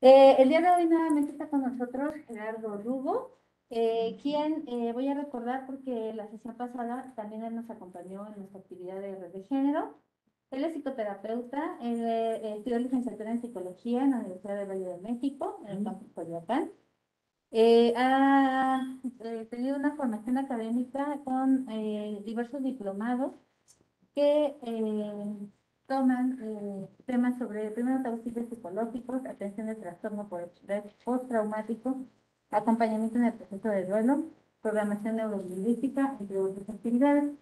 El día de hoy nuevamente está con nosotros Gerardo Lugo, quien voy a recordar porque la sesión pasada también él nos acompañó en nuestra actividad de red de género. Él es psicoterapeuta, él estudió licenciatura en psicología en la Universidad del Valle de México, en el campus Coyoacán. Ha tenido una formación académica con diversos diplomados que toman temas sobre, primero, auxilios psicológicos, atención de trastorno por estrés postraumático, acompañamiento en el proceso de duelo, programación neurolingüística, entre otras actividades.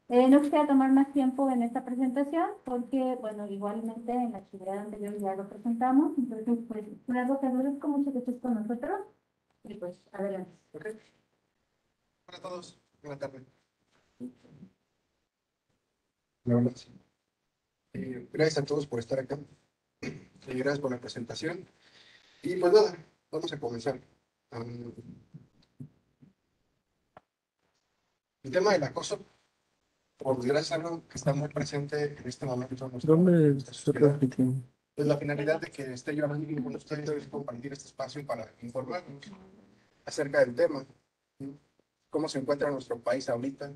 No quisiera tomar más tiempo en esta presentación porque, bueno, igualmente en la actividad anterior ya lo presentamos. Entonces, pues, Gerardo, te agradezco mucho que estés con nosotros y pues, adelante. Ok. Hola a todos, buenas tardes. La verdad, sí. Gracias a todos por estar acá. Gracias por la presentación. Y pues nada, vamos a comenzar. Um, el tema del acoso, por desgracia, es algo que está muy presente en este momento en nuestra sociedad. Pues la finalidad de que esté yo hablando con ustedes es compartir este espacio para informarnos acerca del tema, ¿sí? Cómo se encuentra nuestro país ahorita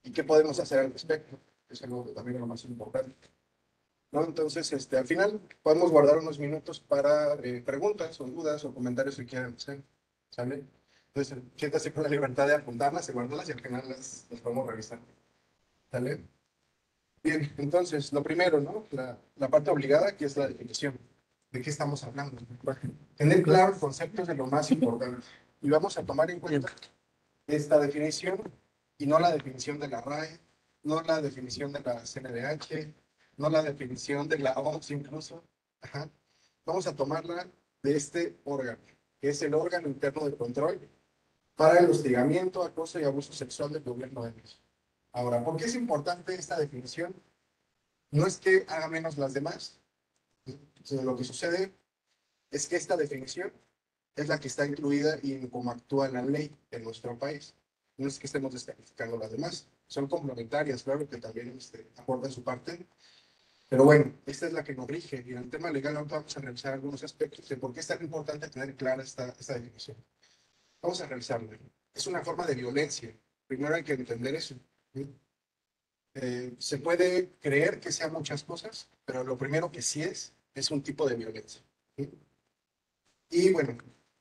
y qué podemos hacer al respecto. Es algo también lo más importante, ¿no? Entonces, al final podemos guardar unos minutos para preguntas o dudas o comentarios que quieran hacer, ¿sale? Entonces, siéntase con la libertad de apuntarlas y guardarlas y al final las podemos revisar, ¿sale? Bien, entonces, lo primero, ¿no? La parte obligada, que es la definición. ¿De qué estamos hablando? Tener claro el concepto es de lo más importante. Y vamos a tomar en cuenta esta definición y no la definición de la RAE, no la definición de la CNDH, no la definición de la OMS incluso. Ajá. Vamos a tomarla de este órgano, que es el órgano interno de control para el hostigamiento, acoso y abuso sexual del gobierno de México. Ahora, ¿por qué es importante esta definición? No es que haga menos las demás, sino lo que sucede es que esta definición es la que está incluida y en cómo actúa la ley en nuestro país. No es que estemos descalificando las demás, son complementarias, claro que también aportan su parte, pero bueno, esta es la que nos rige y en el tema legal ahora vamos a revisar algunos aspectos de por qué es tan importante tener clara esta definición. Vamos a revisarlo. Es una forma de violencia. Primero hay que entender eso. ¿Sí? Se puede creer que sean muchas cosas, pero lo primero que sí es un tipo de violencia. ¿Sí? Y bueno,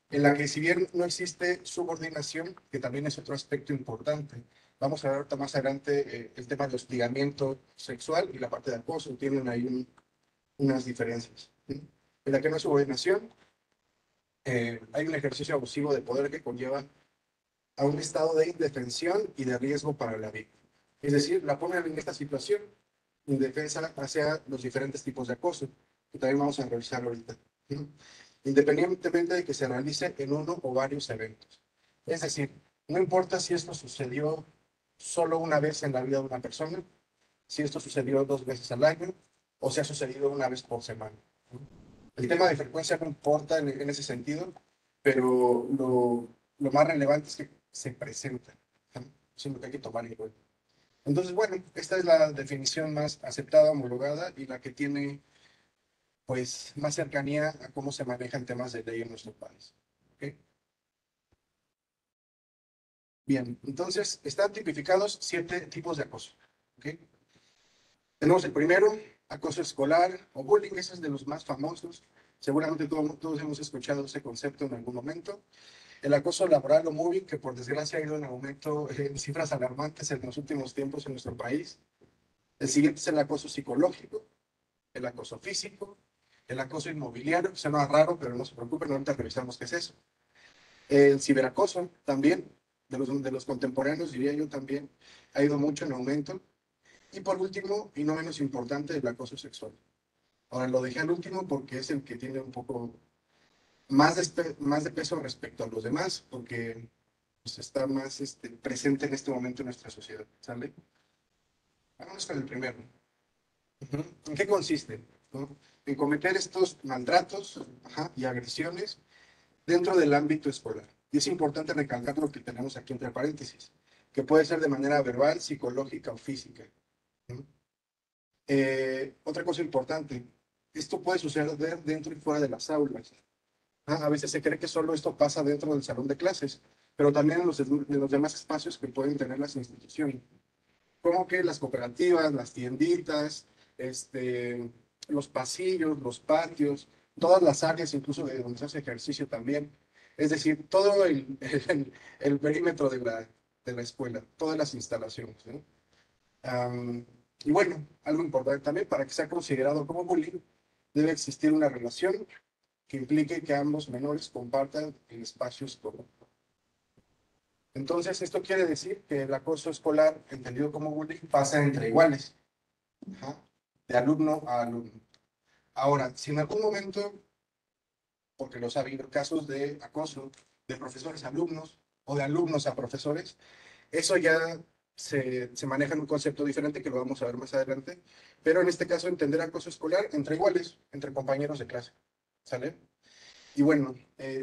en la que si bien no existe subordinación, que también es otro aspecto importante, vamos a ver ahorita más adelante el tema de hostigamiento sexual y la parte de acoso, tienen ahí unas diferencias. ¿Sí? En la que no hay subordinación, hay un ejercicio abusivo de poder que conlleva a un estado de indefensión y de riesgo para la víctima. Es decir, la ponen en esta situación indefensa hacia los diferentes tipos de acoso, que también vamos a revisar ahorita. ¿Sí? Independientemente de que se realice en uno o varios eventos. Es decir, no importa si esto sucedió solo una vez en la vida de una persona, si esto sucedió 2 veces al año o si ha sucedido una vez por semana. El tema de frecuencia no importa en ese sentido, pero lo más relevante es que se presenta. ¿Sí? Eso es lo que hay que tomar en cuenta. Entonces, bueno, esta es la definición más aceptada, homologada y la que tiene pues más cercanía a cómo se manejan temas de ley en nuestro país. ¿Okay? Bien, entonces están tipificados 7 tipos de acoso. ¿Okay? Tenemos el primero, acoso escolar o bullying, ese es de los más famosos. Seguramente todos hemos escuchado ese concepto en algún momento. El acoso laboral o mobbing, que por desgracia ha ido en aumento en cifras alarmantes en los últimos tiempos en nuestro país. El siguiente es el acoso psicológico, el acoso físico, el acoso inmobiliario, que suena raro, pero no se preocupen, ahorita revisamos qué es eso. El ciberacoso también, de los contemporáneos, diría yo también, ha ido mucho en aumento. Y por último, y no menos importante, el acoso sexual. Ahora lo dejé al último porque es el que tiene un poco más de peso respecto a los demás, porque pues, está más presente en este momento en nuestra sociedad. ¿Sale? Vamos con el primero. ¿En qué consiste? ¿No? En cometer estos maltratos, ajá, y agresiones dentro del ámbito escolar. Y es importante recalcar lo que tenemos aquí entre paréntesis, que puede ser de manera verbal, psicológica o física. ¿No? Otra cosa importante, Esto puede suceder dentro y fuera de las aulas. A veces se cree que solo esto pasa dentro del salón de clases, pero también en los demás espacios que pueden tener las instituciones, como que las cooperativas, las tienditas, los pasillos, los patios, todas las áreas, incluso de donde se hace ejercicio también. Es decir, todo el perímetro de la escuela, todas las instalaciones, ¿no? Y bueno, algo importante también, para que sea considerado como bullying, debe existir una relación que implique que ambos menores compartan el espacio escolar. Entonces, esto quiere decir que el acoso escolar, entendido como bullying, pasa entre iguales, ajá, de alumno a alumno. Ahora, si en algún momento, porque los ha habido casos de acoso de profesores a alumnos o de alumnos a profesores, eso ya se maneja en un concepto diferente que lo vamos a ver más adelante, pero en este caso entender acoso escolar entre iguales, entre compañeros de clase, ¿sale? Y bueno,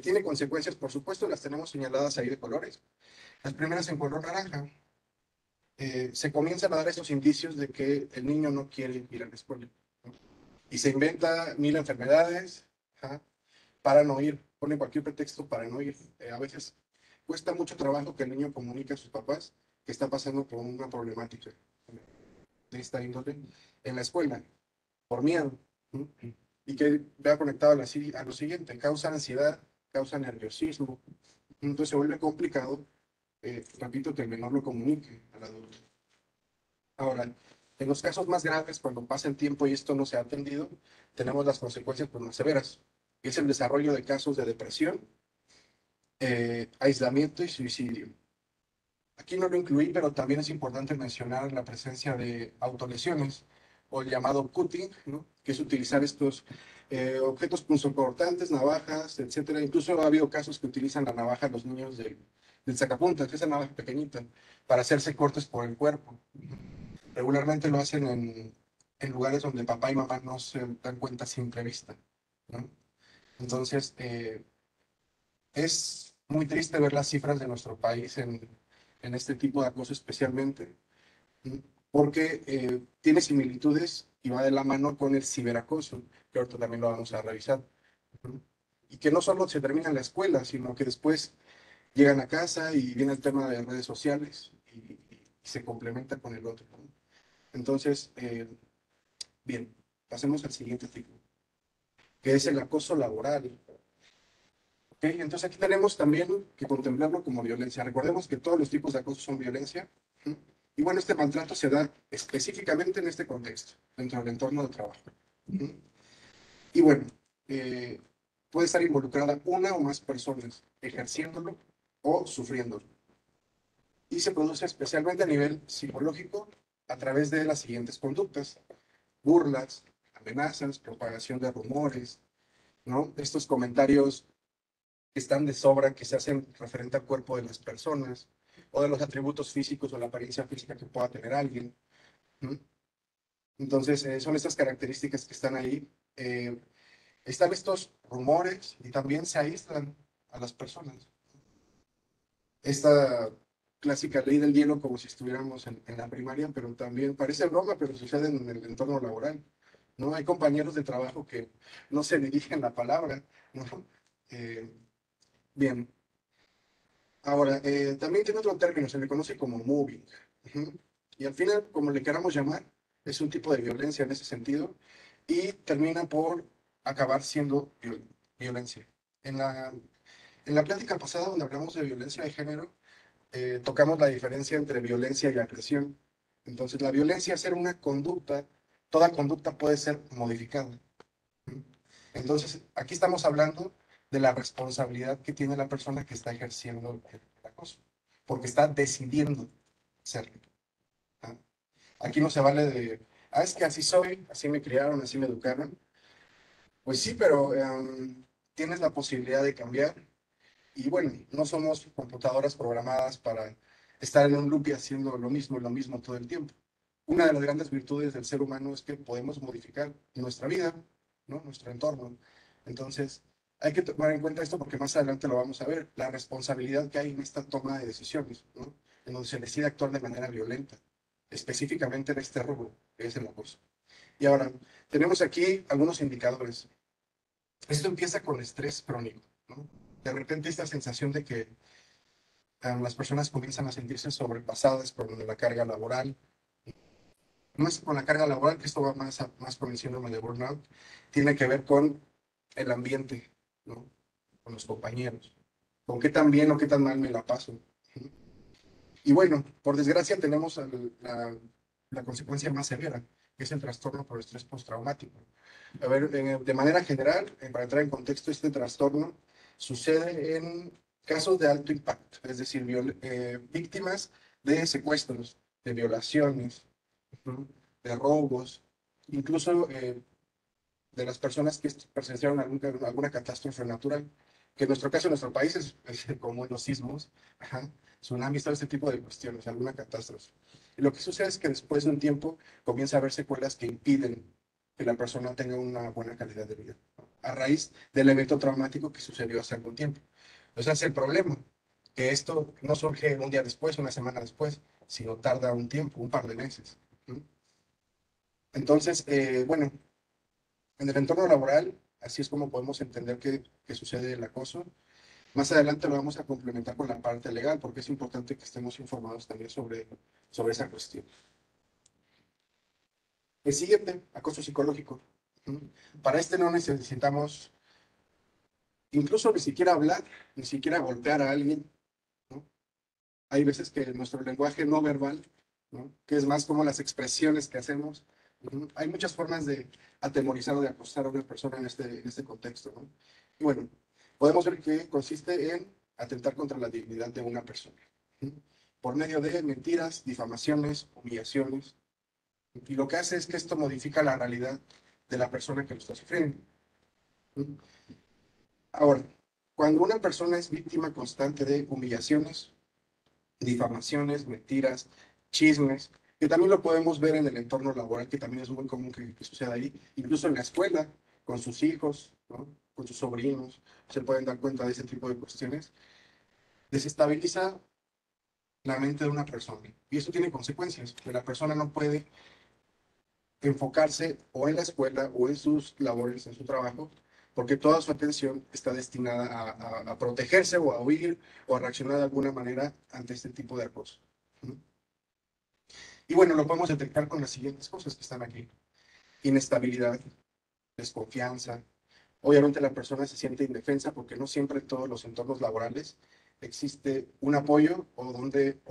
tiene consecuencias, por supuesto, las tenemos señaladas ahí de colores. Las primeras en color naranja. Se comienzan a dar esos indicios de que el niño no quiere ir a la escuela, ¿no? Y se inventa mil enfermedades, ajá, para no ir, pone cualquier pretexto para no ir. A veces cuesta mucho trabajo que el niño comunique a sus papás que está pasando por una problemática de esta índole en la escuela, por miedo, ¿no? Y que vea conectado a lo siguiente, causa ansiedad, causa nerviosismo, entonces se vuelve complicado, repito, que el menor lo comunique al adulto. Ahora, en los casos más graves, cuando pasa el tiempo y esto no se ha atendido, tenemos las consecuencias pues, más severas, que es el desarrollo de casos de depresión, aislamiento y suicidio. Aquí no lo incluí, pero también es importante mencionar la presencia de autolesiones o el llamado cutting, ¿no? Que es utilizar estos objetos punzocortantes, navajas, etcétera. Incluso ha habido casos que utilizan la navaja los niños del sacapuntas, esa navaja pequeñita, para hacerse cortes por el cuerpo. Regularmente lo hacen en lugares donde papá y mamá no se dan cuenta a simple vista, ¿no? Entonces, es muy triste ver las cifras de nuestro país en este tipo de acoso especialmente, ¿no? Porque tiene similitudes y va de la mano con el ciberacoso, que ahorita también lo vamos a revisar, ¿no? Y que no solo se termina en la escuela, sino que después llegan a casa y viene el tema de redes sociales y se complementa con el otro, ¿no? Entonces, bien, pasemos al siguiente tipo, que es el acoso laboral. ¿Ok? Entonces aquí tenemos también que contemplarlo como violencia. Recordemos que todos los tipos de acoso son violencia. ¿Sí? Y bueno, este maltrato se da específicamente en este contexto, dentro del entorno de trabajo. ¿Sí? Y bueno, eh, puede estar involucrada una o más personas ejerciéndolo o sufriéndolo. Y se produce especialmente a nivel psicológico a través de las siguientes conductas: burlas, amenazas, propagación de rumores, ¿no? Estos comentarios que están de sobra, que se hacen referente al cuerpo de las personas, o de los atributos físicos o la apariencia física que pueda tener alguien, ¿no? Entonces, son estas características que están ahí. Están estos rumores y también se aíslan a las personas. Esta clásica ley del hielo, como si estuviéramos en la primaria, pero también parece broma, pero sucede en el entorno laboral, ¿no? Hay compañeros de trabajo que no se dirigen la palabra, ¿no? Eh, bien, ahora, también tiene otro término, se le conoce como moving. Ujú. Y al final, como le queramos llamar, es un tipo de violencia en ese sentido y termina por acabar siendo violencia. En la, en la plática pasada, donde hablamos de violencia de género, tocamos la diferencia entre violencia y agresión. Entonces, la violencia es ser una conducta, toda conducta puede ser modificada. ¿Mm? Entonces, aquí estamos hablando de la responsabilidad que tiene la persona que está ejerciendo el acoso, porque está decidiendo serlo. ¿Ah? Aquí no se vale de, es que así soy, así me criaron, así me educaron. Pues sí, pero tienes la posibilidad de cambiar. Y bueno, no somos computadoras programadas para estar en un loop y haciendo lo mismo todo el tiempo. Una de las grandes virtudes del ser humano es que podemos modificar nuestra vida, ¿no? Nuestro entorno. Entonces, hay que tomar en cuenta esto porque más adelante lo vamos a ver, la responsabilidad que hay en esta toma de decisiones, ¿no? En donde se decide actuar de manera violenta, específicamente en este rubro, que es el acoso. Y ahora, tenemos aquí algunos indicadores. Esto empieza con estrés crónico, ¿no? De repente esta sensación de que las personas comienzan a sentirse sobrepasadas por la carga laboral. No es con la carga laboral, que esto va más con el síndrome de burnout, tiene que ver con el ambiente, ¿no? Con los compañeros, con qué tan bien o qué tan mal me la paso. Y bueno, por desgracia tenemos la consecuencia más severa, que es el trastorno por estrés postraumático. A ver, de manera general, para entrar en contexto, este trastorno sucede en casos de alto impacto, es decir, víctimas de secuestros, de violaciones, ¿no? De robos, incluso de las personas que presenciaron alguna catástrofe natural, que en nuestro caso, en nuestro país, es como los sismos, ajá, tsunamis, todo este tipo de cuestiones, alguna catástrofe. Y lo que sucede es que después de un tiempo comienza a haber secuelas que impiden que la persona tenga una buena calidad de vida, ¿no? A raíz del evento traumático que sucedió hace algún tiempo. O sea, es el problema, que esto no surge un día después, una semana después, sino tarda un tiempo, un par de meses, ¿no? Entonces, bueno, en el entorno laboral, así es como podemos entender que sucede el acoso. Más adelante lo vamos a complementar con la parte legal, porque es importante que estemos informados también sobre esa cuestión. El siguiente, acoso psicológico. ¿Mm? Para este no necesitamos incluso ni siquiera hablar, ni siquiera golpear a alguien, ¿no? Hay veces que nuestro lenguaje no verbal, ¿no? Que es más como las expresiones que hacemos. Hay muchas formas de atemorizar o de acosar a una persona en este contexto, ¿no? Y bueno, podemos ver que consiste en atentar contra la dignidad de una persona, ¿sí? Por medio de mentiras, difamaciones, humillaciones. Y lo que hace es que esto modifica la realidad de la persona que lo está sufriendo, ¿sí? Ahora, cuando una persona es víctima constante de humillaciones, difamaciones, mentiras, chismes, que también lo podemos ver en el entorno laboral, que también es muy común que suceda ahí, incluso en la escuela, con sus hijos, ¿no? Con sus sobrinos, se pueden dar cuenta de ese tipo de cuestiones, desestabiliza la mente de una persona. Y eso tiene consecuencias, que la persona no puede enfocarse o en la escuela o en sus labores, en su trabajo, porque toda su atención está destinada a protegerse o a huir o a reaccionar de alguna manera ante este tipo de acoso. ¿No? Y bueno, lo podemos detectar con las siguientes cosas que están aquí. Inestabilidad, desconfianza. Obviamente la persona se siente indefensa porque no siempre en todos los entornos laborales existe un apoyo o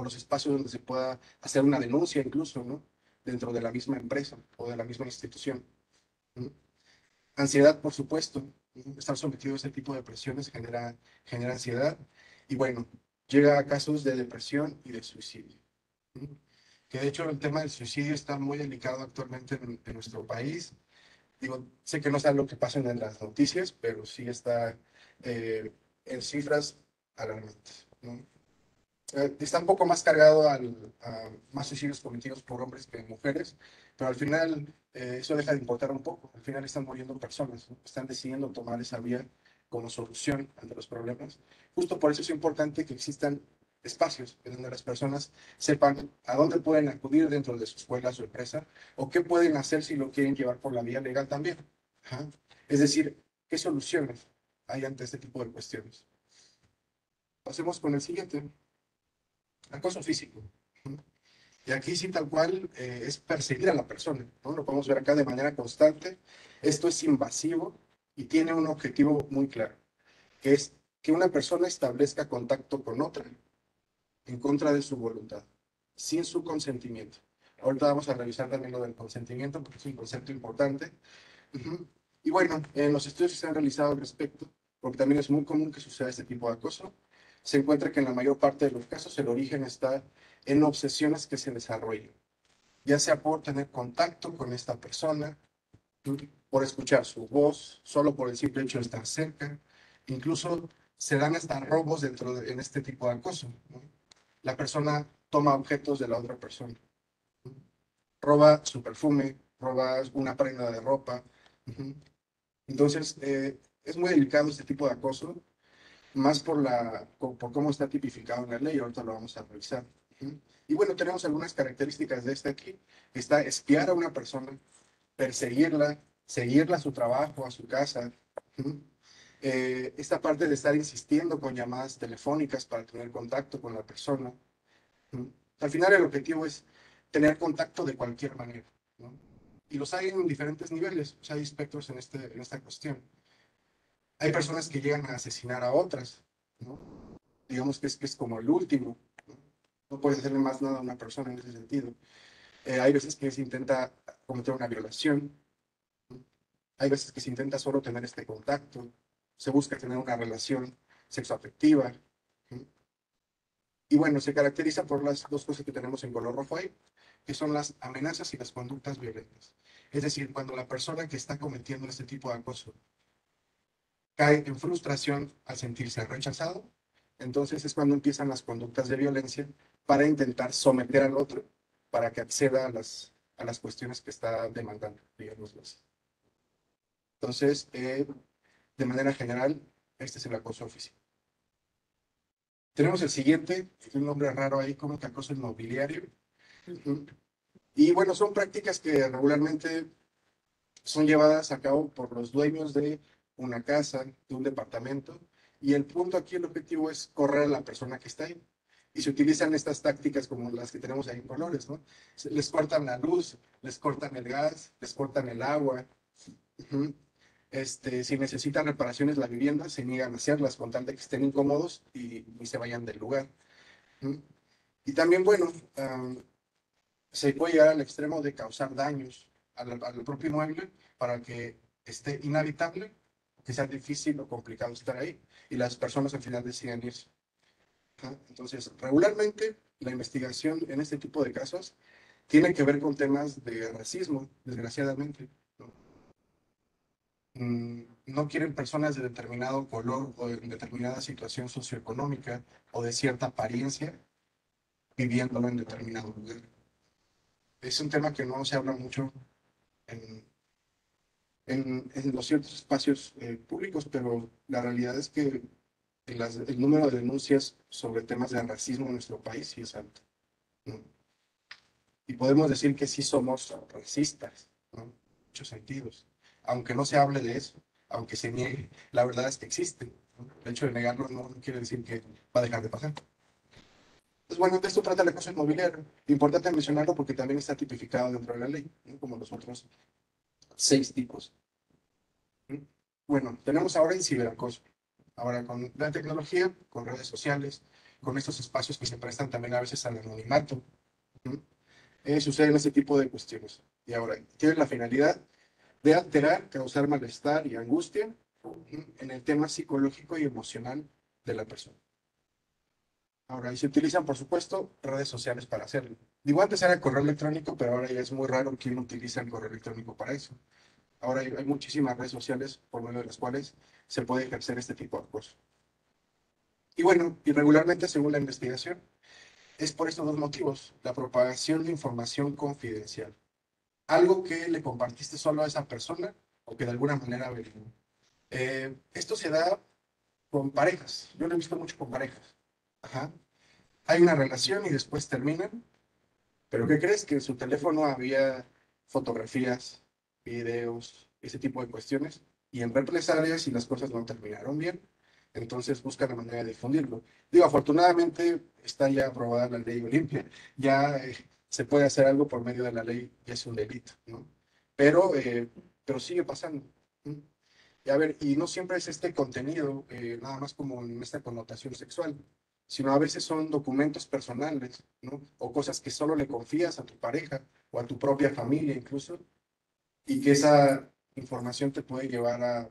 los espacios donde se pueda hacer una denuncia incluso, ¿no? Dentro de la misma empresa o de la misma institución, ¿no? Ansiedad, por supuesto, ¿no? Estar sometido a ese tipo de presiones genera ansiedad y bueno, llega a casos de depresión y de suicidio, ¿no? Que de hecho el tema del suicidio está muy delicado actualmente en nuestro país. Digo, sé que no saben lo que pasa en las noticias, pero sí está en cifras alarmantes, ¿no? Está un poco más cargado a más suicidios cometidos por hombres que mujeres, pero al final eso deja de importar un poco. Al final están muriendo personas, ¿no? Están decidiendo tomar esa vía como solución ante los problemas. Justo por eso es importante que existan espacios en donde las personas sepan a dónde pueden acudir dentro de su escuela, su empresa, o qué pueden hacer si lo quieren llevar por la vía legal también. Ajá. Es decir, ¿qué soluciones hay ante este tipo de cuestiones? Pasemos con el siguiente. Acoso físico. Y aquí sí tal cual es perseguir a la persona, ¿no? Lo podemos ver acá de manera constante. Esto es invasivo y tiene un objetivo muy claro, que es que una persona establezca contacto con otra en contra de su voluntad, sin su consentimiento. Ahorita vamos a revisar también lo del consentimiento, porque es un concepto importante. Ujú. Y bueno, en los estudios que se han realizado al respecto, porque también es muy común que suceda este tipo de acoso, se encuentra que en la mayor parte de los casos el origen está en obsesiones que se desarrollan, ya sea por tener contacto con esta persona, por escuchar su voz, solo por el simple hecho de estar cerca, incluso se dan hasta robos en este tipo de acoso, ¿no? La persona toma objetos de la otra persona, ¿no? Roba su perfume, roba una prenda de ropa. Ujú. Entonces, es muy delicado este tipo de acoso, más por cómo está tipificado en la ley, ahorita lo vamos a revisar. Ujú. Y bueno, tenemos algunas características de este aquí. Está espiar a una persona, perseguirla, seguirla a su trabajo, a su casa. Esta parte de estar insistiendo con llamadas telefónicas para tener contacto con la persona. Al final el objetivo es tener contacto de cualquier manera, ¿no? Y los hay en diferentes niveles, o sea, hay espectros en esta cuestión. Hay personas que llegan a asesinar a otras, ¿no? Digamos que es como el último, ¿no? No puedes hacerle más nada a una persona en ese sentido. Hay veces que se intenta cometer una violación, hay veces que se intenta solo tener este contacto, se busca tener una relación sexoafectiva. Y bueno, se caracteriza por las dos cosas que tenemos en color rojo ahí, que son las amenazas y las conductas violentas. Es decir, cuando la persona que está cometiendo este tipo de acoso cae en frustración al sentirse rechazado, entonces es cuando empiezan las conductas de violencia para intentar someter al otro, para que acceda a las cuestiones que está demandando, digamos así. Entonces, de manera general, este es el acoso físico. Tenemos el siguiente, un nombre raro ahí, como que acoso inmobiliario. Y bueno, son prácticas que regularmente son llevadas a cabo por los dueños de una casa, de un departamento, y el punto aquí, el objetivo es correr a la persona que está ahí. Y se utilizan estas tácticas como las que tenemos ahí en colores, ¿no? Les cortan la luz, les cortan el gas, les cortan el agua. Si necesitan reparaciones la vivienda, se niegan a hacerlas con tal de que estén incómodos y se vayan del lugar. Y también, bueno, se puede llegar al extremo de causar daños al propio inmueble para que esté inhabitable, que sea difícil o complicado estar ahí, y las personas al final deciden irse. Entonces, regularmente la investigación en este tipo de casos tiene que ver con temas de racismo, desgraciadamente, ¿no? No quieren personas de determinado color o de determinada situación socioeconómica o de cierta apariencia viviéndolo en determinado lugar. Es un tema que no se habla mucho en, en los ciertos espacios públicos, pero la realidad es que el número de denuncias sobre temas de racismo en nuestro país sí es alto, ¿no? Y podemos decir que sí somos racistas, ¿no? En muchos sentidos. Aunque no se hable de eso, aunque se niegue, la verdad es que existe, ¿no? El hecho de negarlo no quiere decir que va a dejar de pasar. Pues bueno, de esto trata el acoso inmobiliario. Importante mencionarlo porque también está tipificado dentro de la ley, ¿no? Como los otros 6 tipos. Bueno, tenemos ahora el ciberacoso. Ahora con la tecnología, con redes sociales, con estos espacios que se prestan también a veces al anonimato, ¿no? Suceden este tipo de cuestiones. Y ahora, tiene la finalidad de alterar, causar malestar y angustia en el tema psicológico y emocional de la persona. Ahora, y se utilizan, por supuesto, redes sociales para hacerlo. Digo, antes era correo electrónico, pero ahora ya es muy raro que uno utilice el correo electrónico para eso. Ahora hay muchísimas redes sociales por medio de las cuales se puede ejercer este tipo de acoso. Y bueno, irregularmente, según la investigación, es por estos dos motivos: la propagación de información confidencial, algo que le compartiste solo a esa persona o que de alguna manera averiguó. Esto se da con parejas, yo lo he visto mucho con parejas. Ajá. Hay una relación y después terminan, pero ¿qué crees? Que en su teléfono había fotografías, videos, ese tipo de cuestiones, y en represalia, si las cosas no terminaron bien, entonces buscan la manera de difundirlo. Digo, afortunadamente está ya aprobada la ley Olimpia, ya se puede hacer algo por medio de la ley, ya es un delito, ¿no? Pero sigue pasando. ¿No? Y a ver, y no siempre es este contenido, nada más como en esta connotación sexual, sino a veces son documentos personales, ¿no? O cosas que solo le confías a tu pareja o a tu propia familia incluso, y que esa información te puede llevar a,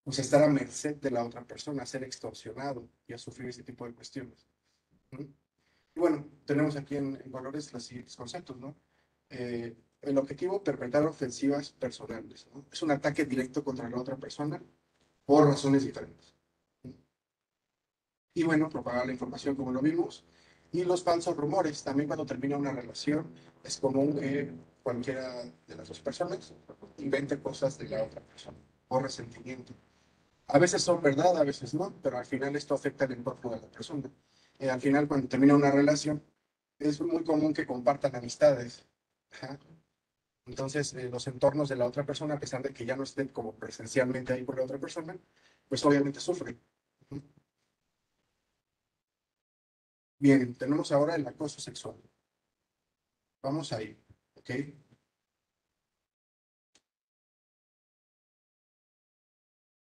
pues, estar a merced de la otra persona, a ser extorsionado y a sufrir ese tipo de cuestiones. ¿No? Y bueno, tenemos aquí en valores los siguientes conceptos, ¿no? El objetivo, perpetrar ofensivas personales, ¿no? Es un ataque directo contra la otra persona por razones diferentes. Y bueno, propagar la información como lo vimos. Y los falsos rumores, también cuando termina una relación, es común que cualquiera de las dos personas invente cosas de la otra persona por resentimiento. A veces son verdad, a veces no, pero al final esto afecta el entorno de la persona. Al final, cuando termina una relación, es muy común que compartan amistades. Ajá. Entonces, los entornos de la otra persona, a pesar de que ya no estén como presencialmente ahí por la otra persona, pues obviamente sufren. Bien, tenemos ahora el acoso sexual. Vamos ahí, ¿ok?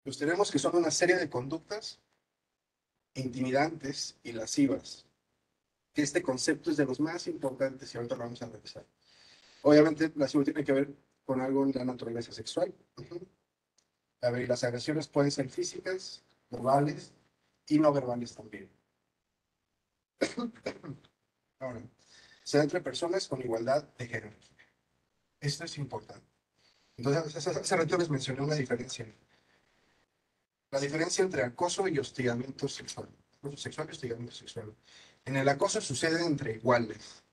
Pues tenemos que son una serie de conductas intimidantes y lascivas, que este concepto es de los más importantes y ahorita lo vamos a revisar. Obviamente, lascivo tiene que ver con algo en la naturaleza sexual. A ver, y las agresiones pueden ser físicas, verbales y no verbales también. Ahora, se da entre personas con igualdad de género. Esto es importante. Entonces, hace rato les mencioné una diferencia. La diferencia entre acoso y hostigamiento sexual. Acoso sexual y hostigamiento sexual. En el acoso sucede entre iguales,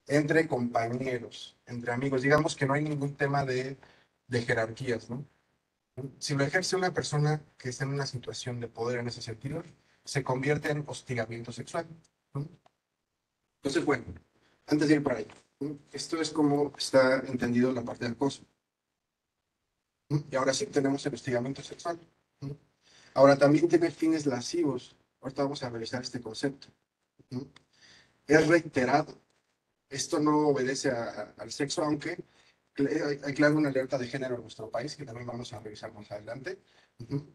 entre compañeros, entre amigos. Digamos que no hay ningún tema de jerarquías, ¿no? Si lo ejerce una persona que está en una situación de poder en ese sentido, se convierte en hostigamiento sexual, ¿no? Entonces, bueno, antes de ir para ahí, ¿no? Esto es como está entendido la parte del acoso, ¿no? Y ahora sí tenemos el hostigamiento sexual, ¿no? Ahora también tiene fines lascivos. Ahorita vamos a revisar este concepto, ¿no? Es reiterado. Esto no obedece al sexo, aunque hay claro una alerta de género en nuestro país que también vamos a revisar más adelante. Ujú.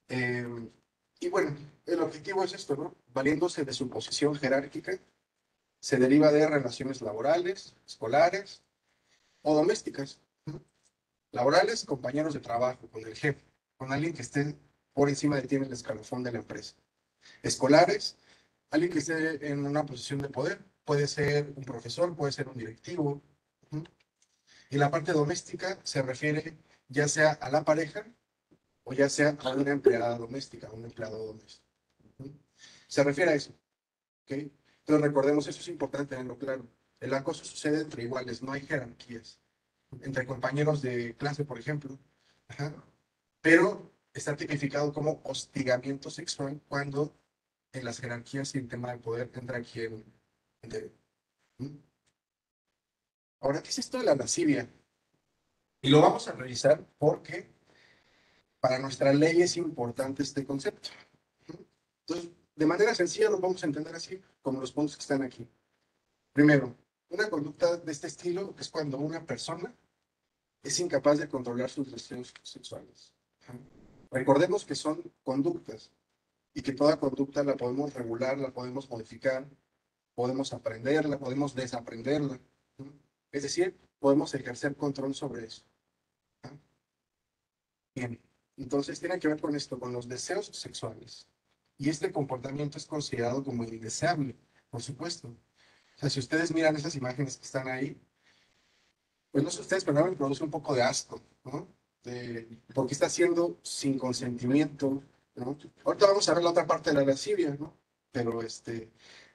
Eh, y bueno, el objetivo es esto, ¿no? Valiéndose de su posición jerárquica, se deriva de relaciones laborales, escolares o domésticas, ¿no? Laborales, compañeros de trabajo, con el jefe, con alguien que esté por encima de ti en el escalafón de la empresa. Escolares, alguien que esté en una posición de poder, puede ser un profesor, puede ser un directivo. ¿No? Y la parte doméstica se refiere ya sea a la pareja o ya sea a una empleada doméstica, a un empleado doméstico. ¿No? Se refiere a eso. ¿Ok? Entonces recordemos, eso es importante tenerlo claro. El acoso sucede entre iguales, no hay jerarquías. Entre compañeros de clase, por ejemplo. Ajá. Pero está tipificado como hostigamiento sexual cuando en las jerarquías y el tema de poder entra aquí ¿Mm? Ahora, ¿qué es esto de la lascivia? Y lo vamos a revisar porque para nuestra ley es importante este concepto. ¿Mm? Entonces, de manera sencilla lo vamos a entender así, como los puntos que están aquí. Primero, una conducta de este estilo es cuando una persona es incapaz de controlar sus deseos sexuales. Ajá. Recordemos que son conductas y que toda conducta la podemos regular, la podemos modificar, podemos aprenderla, podemos desaprenderla, ¿no? Es decir, podemos ejercer control sobre eso. ¿No? Bien, entonces tiene que ver con esto, con los deseos sexuales. Y este comportamiento es considerado como indeseable, por supuesto. O sea, si ustedes miran esas imágenes que están ahí, pues no sé ustedes, pero a mí me produce un poco de asco, ¿no? Porque está haciendo sin consentimiento, ¿no? Ahorita vamos a ver la otra parte de la lascivia, ¿no? Pero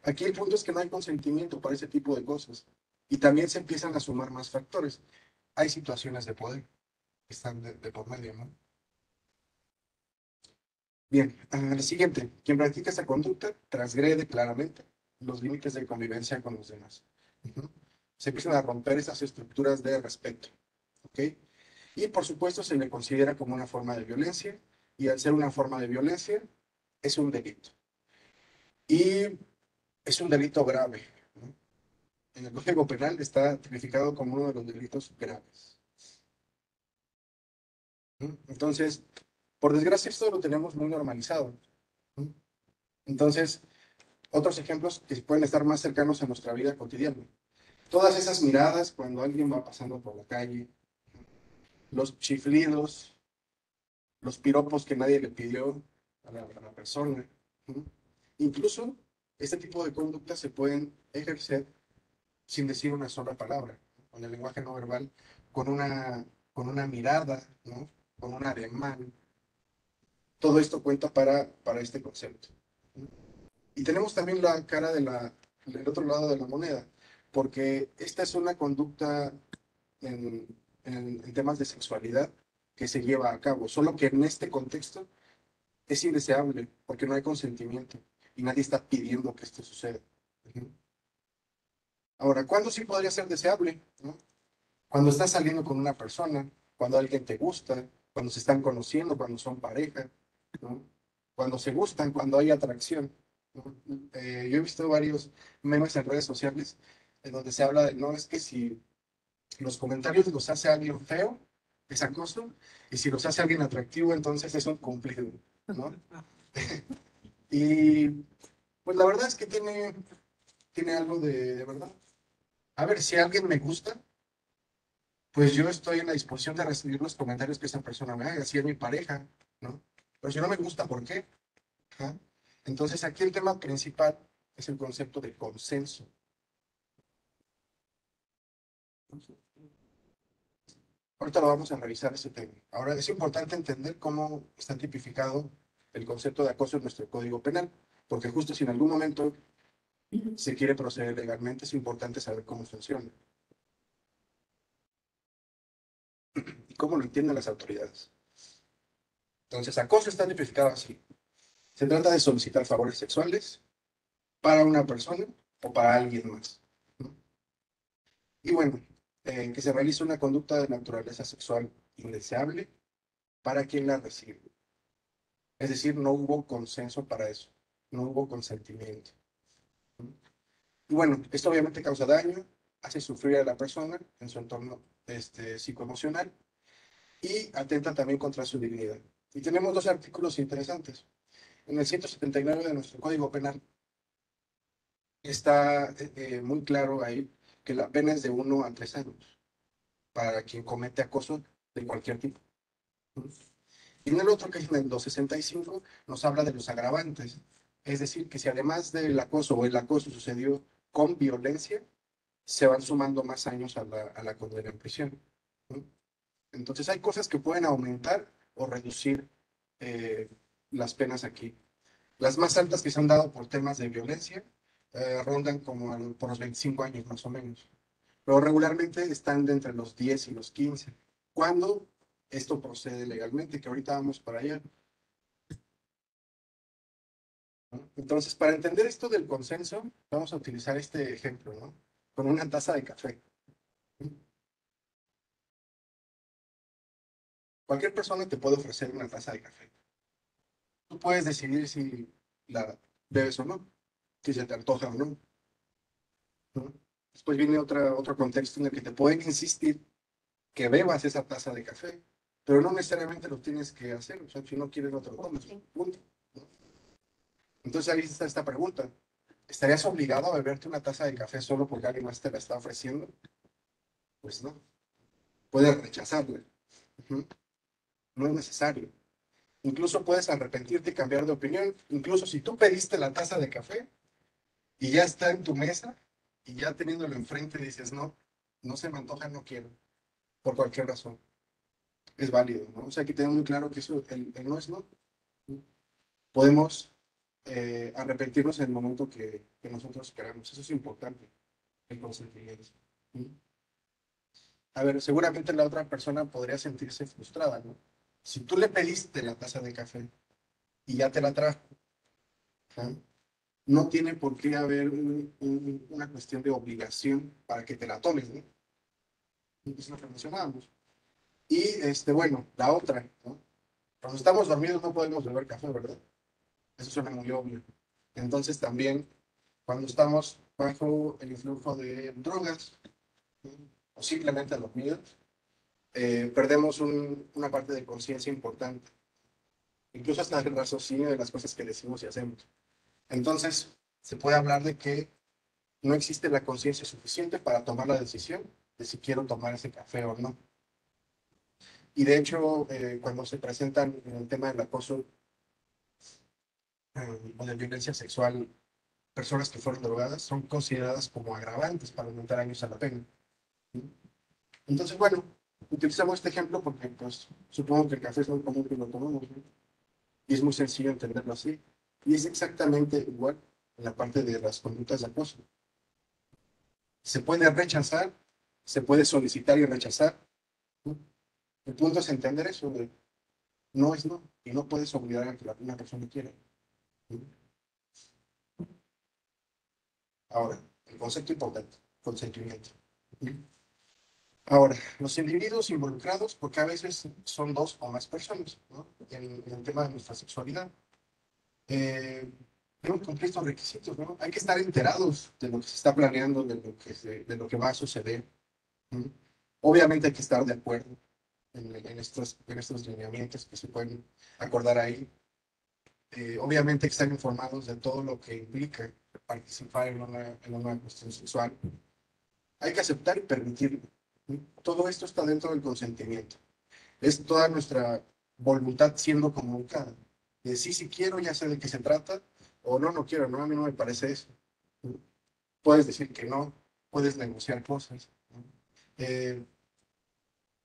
aquí el punto es que no hay consentimiento para ese tipo de cosas. Y también se empiezan a sumar más factores. Hay situaciones de poder que están de por medio, ¿no? Bien, la siguiente. Quien practica esta conducta transgrede claramente los límites de convivencia con los demás. Ujú. Se empiezan a romper esas estructuras de respeto, ¿ok? Y por supuesto se le considera como una forma de violencia y al ser una forma de violencia es un delito. Y es un delito grave, ¿no? En el Código Penal está tipificado como uno de los delitos graves, ¿no? Entonces, por desgracia esto lo tenemos muy normalizado, ¿no? Entonces, otros ejemplos que pueden estar más cercanos a nuestra vida cotidiana. Todas esas miradas cuando alguien va pasando por la calle, los chiflidos, los piropos que nadie le pidió a la persona, ¿no? Incluso este tipo de conductas se pueden ejercer sin decir una sola palabra, con el lenguaje no verbal, con con una mirada, ¿no? Con un ademán. Todo esto cuenta para este concepto, ¿no? Y tenemos también la cara del otro lado de la moneda, porque esta es una conducta en, en temas de sexualidad que se lleva a cabo, solo que en este contexto es indeseable porque no hay consentimiento y nadie está pidiendo que esto suceda. Ujú. Ahora, ¿cuándo sí podría ser deseable? ¿No? Cuando estás saliendo con una persona, cuando alguien te gusta, cuando se están conociendo, cuando son pareja, ¿no? Cuando se gustan, cuando hay atracción, ¿no? Yo he visto varios memes en redes sociales en donde se habla de, no, es que si los comentarios los hace alguien feo, es acoso, y si los hace alguien atractivo, entonces es un cumplido, ¿no? Y pues la verdad es que tiene algo de verdad. A ver, si alguien me gusta, pues yo estoy en la disposición de recibir los comentarios que esa persona me haga, si es mi pareja, ¿no? Pero si no me gusta, ¿por qué? Ajá. Entonces aquí el tema principal es el concepto de consenso. Ahorita lo vamos a revisar ese tema. Ahora es importante entender cómo está tipificado el concepto de acoso en nuestro Código Penal, porque justo si en algún momento se quiere proceder legalmente, es importante saber cómo funciona y cómo lo entienden las autoridades. Entonces, acoso está tipificado así. Se trata de solicitar favores sexuales para una persona o para alguien más, ¿no? Y bueno, que se realice una conducta de naturaleza sexual indeseable para quien la recibe. Es decir, no hubo consenso para eso, no hubo consentimiento, ¿no? Y bueno, esto obviamente causa daño, hace sufrir a la persona en su entorno psicoemocional y atenta también contra su dignidad. Y tenemos dos artículos interesantes. En el 179 de nuestro Código Penal está muy claro ahí que la pena es de 1 a 3 años para quien comete acoso de cualquier tipo. Y en el otro, que es en el 265, nos habla de los agravantes. Es decir, que si además del acoso o el acoso sucedió con violencia, se van sumando más años a la condena en prisión, ¿no? Entonces hay cosas que pueden aumentar o reducir eh, las penas aquí. Las más altas que se han dado por temas de violencia rondan como por los 25 años más o menos, pero regularmente están de entre los 10 y los 15 cuando esto procede legalmente, que ahorita vamos para allá, ¿no? Entonces, para entender esto del consenso, vamos a utilizar este ejemplo, ¿no? Con una taza de café. Cualquier persona te puede ofrecer una taza de café. Tú puedes decidir si la bebes o no, si se te antoja o no, ¿no? Después viene otro contexto en el que te pueden insistir que bebas esa taza de café, pero no necesariamente lo tienes que hacer. O sea, si no quieres, no te lo tomes. Punto, ¿no? Entonces ahí está esta pregunta. ¿Estarías obligado a beberte una taza de café solo porque alguien más te la está ofreciendo? Pues no. Puedes rechazarla. Ujú. No es necesario. Incluso puedes arrepentirte y cambiar de opinión. Incluso si tú pediste la taza de café y ya está en tu mesa y ya teniéndolo enfrente dices, no, no se me antoja, no quiero, por cualquier razón. Es válido, ¿no? O sea, que tenemos muy claro que eso, el no es no. Podemos arrepentirnos en el momento que nosotros queramos. Eso es importante, el consentimiento. ¿Sí? A ver, seguramente la otra persona podría sentirse frustrada, ¿no? Si tú le pediste la taza de café y ya te la trajo, ¿ah? No tiene por qué haber una cuestión de obligación para que te la tomes, ¿no? Es lo que mencionábamos. Y, bueno, la otra, ¿no? Cuando estamos dormidos no podemos beber café, ¿verdad? Eso suena muy obvio. Entonces también, cuando estamos bajo el influjo de drogas, ¿no? O simplemente dormidos, perdemos una parte de conciencia importante, incluso hasta el raciocinio de las cosas que decimos y hacemos. Entonces, se puede hablar de que no existe la conciencia suficiente para tomar la decisión de si quiero tomar ese café o no. Y de hecho, cuando se presentan en el tema del acoso o de violencia sexual, personas que fueron drogadas son consideradas como agravantes para aumentar años a la pena. Entonces, bueno, utilizamos este ejemplo porque, pues, supongo que el café es muy común que lo tomamos, ¿no? Y es muy sencillo entenderlo así. Y es exactamente igual en la parte de las conductas de acoso. Se puede rechazar, se puede solicitar y rechazar, ¿no? El punto es entender eso, de no es no, y no puedes obligar a que una persona quiera, ¿no? Ahora, el concepto importante, consentimiento, ¿no? Ahora, los individuos involucrados, porque a veces son dos o más personas, ¿no? En el tema de nuestra sexualidad. Eh, Deben cumplir estos requisitos, ¿no? Hay que estar enterados de lo que se está planeando, de lo que va a suceder, ¿no? Obviamente hay que estar de acuerdo en estos lineamientos que se pueden acordar ahí. Obviamente hay que estar informados de todo lo que implica participar en una cuestión sexual. Hay que aceptar y permitirlo, ¿no? Todo esto está dentro del consentimiento. Es toda nuestra voluntad siendo comunicada. De sí, sí quiero, ya sé de qué se trata, o no, no quiero, no, a mí no me parece eso. Puedes decir que no, puedes negociar cosas, ¿no? Eh,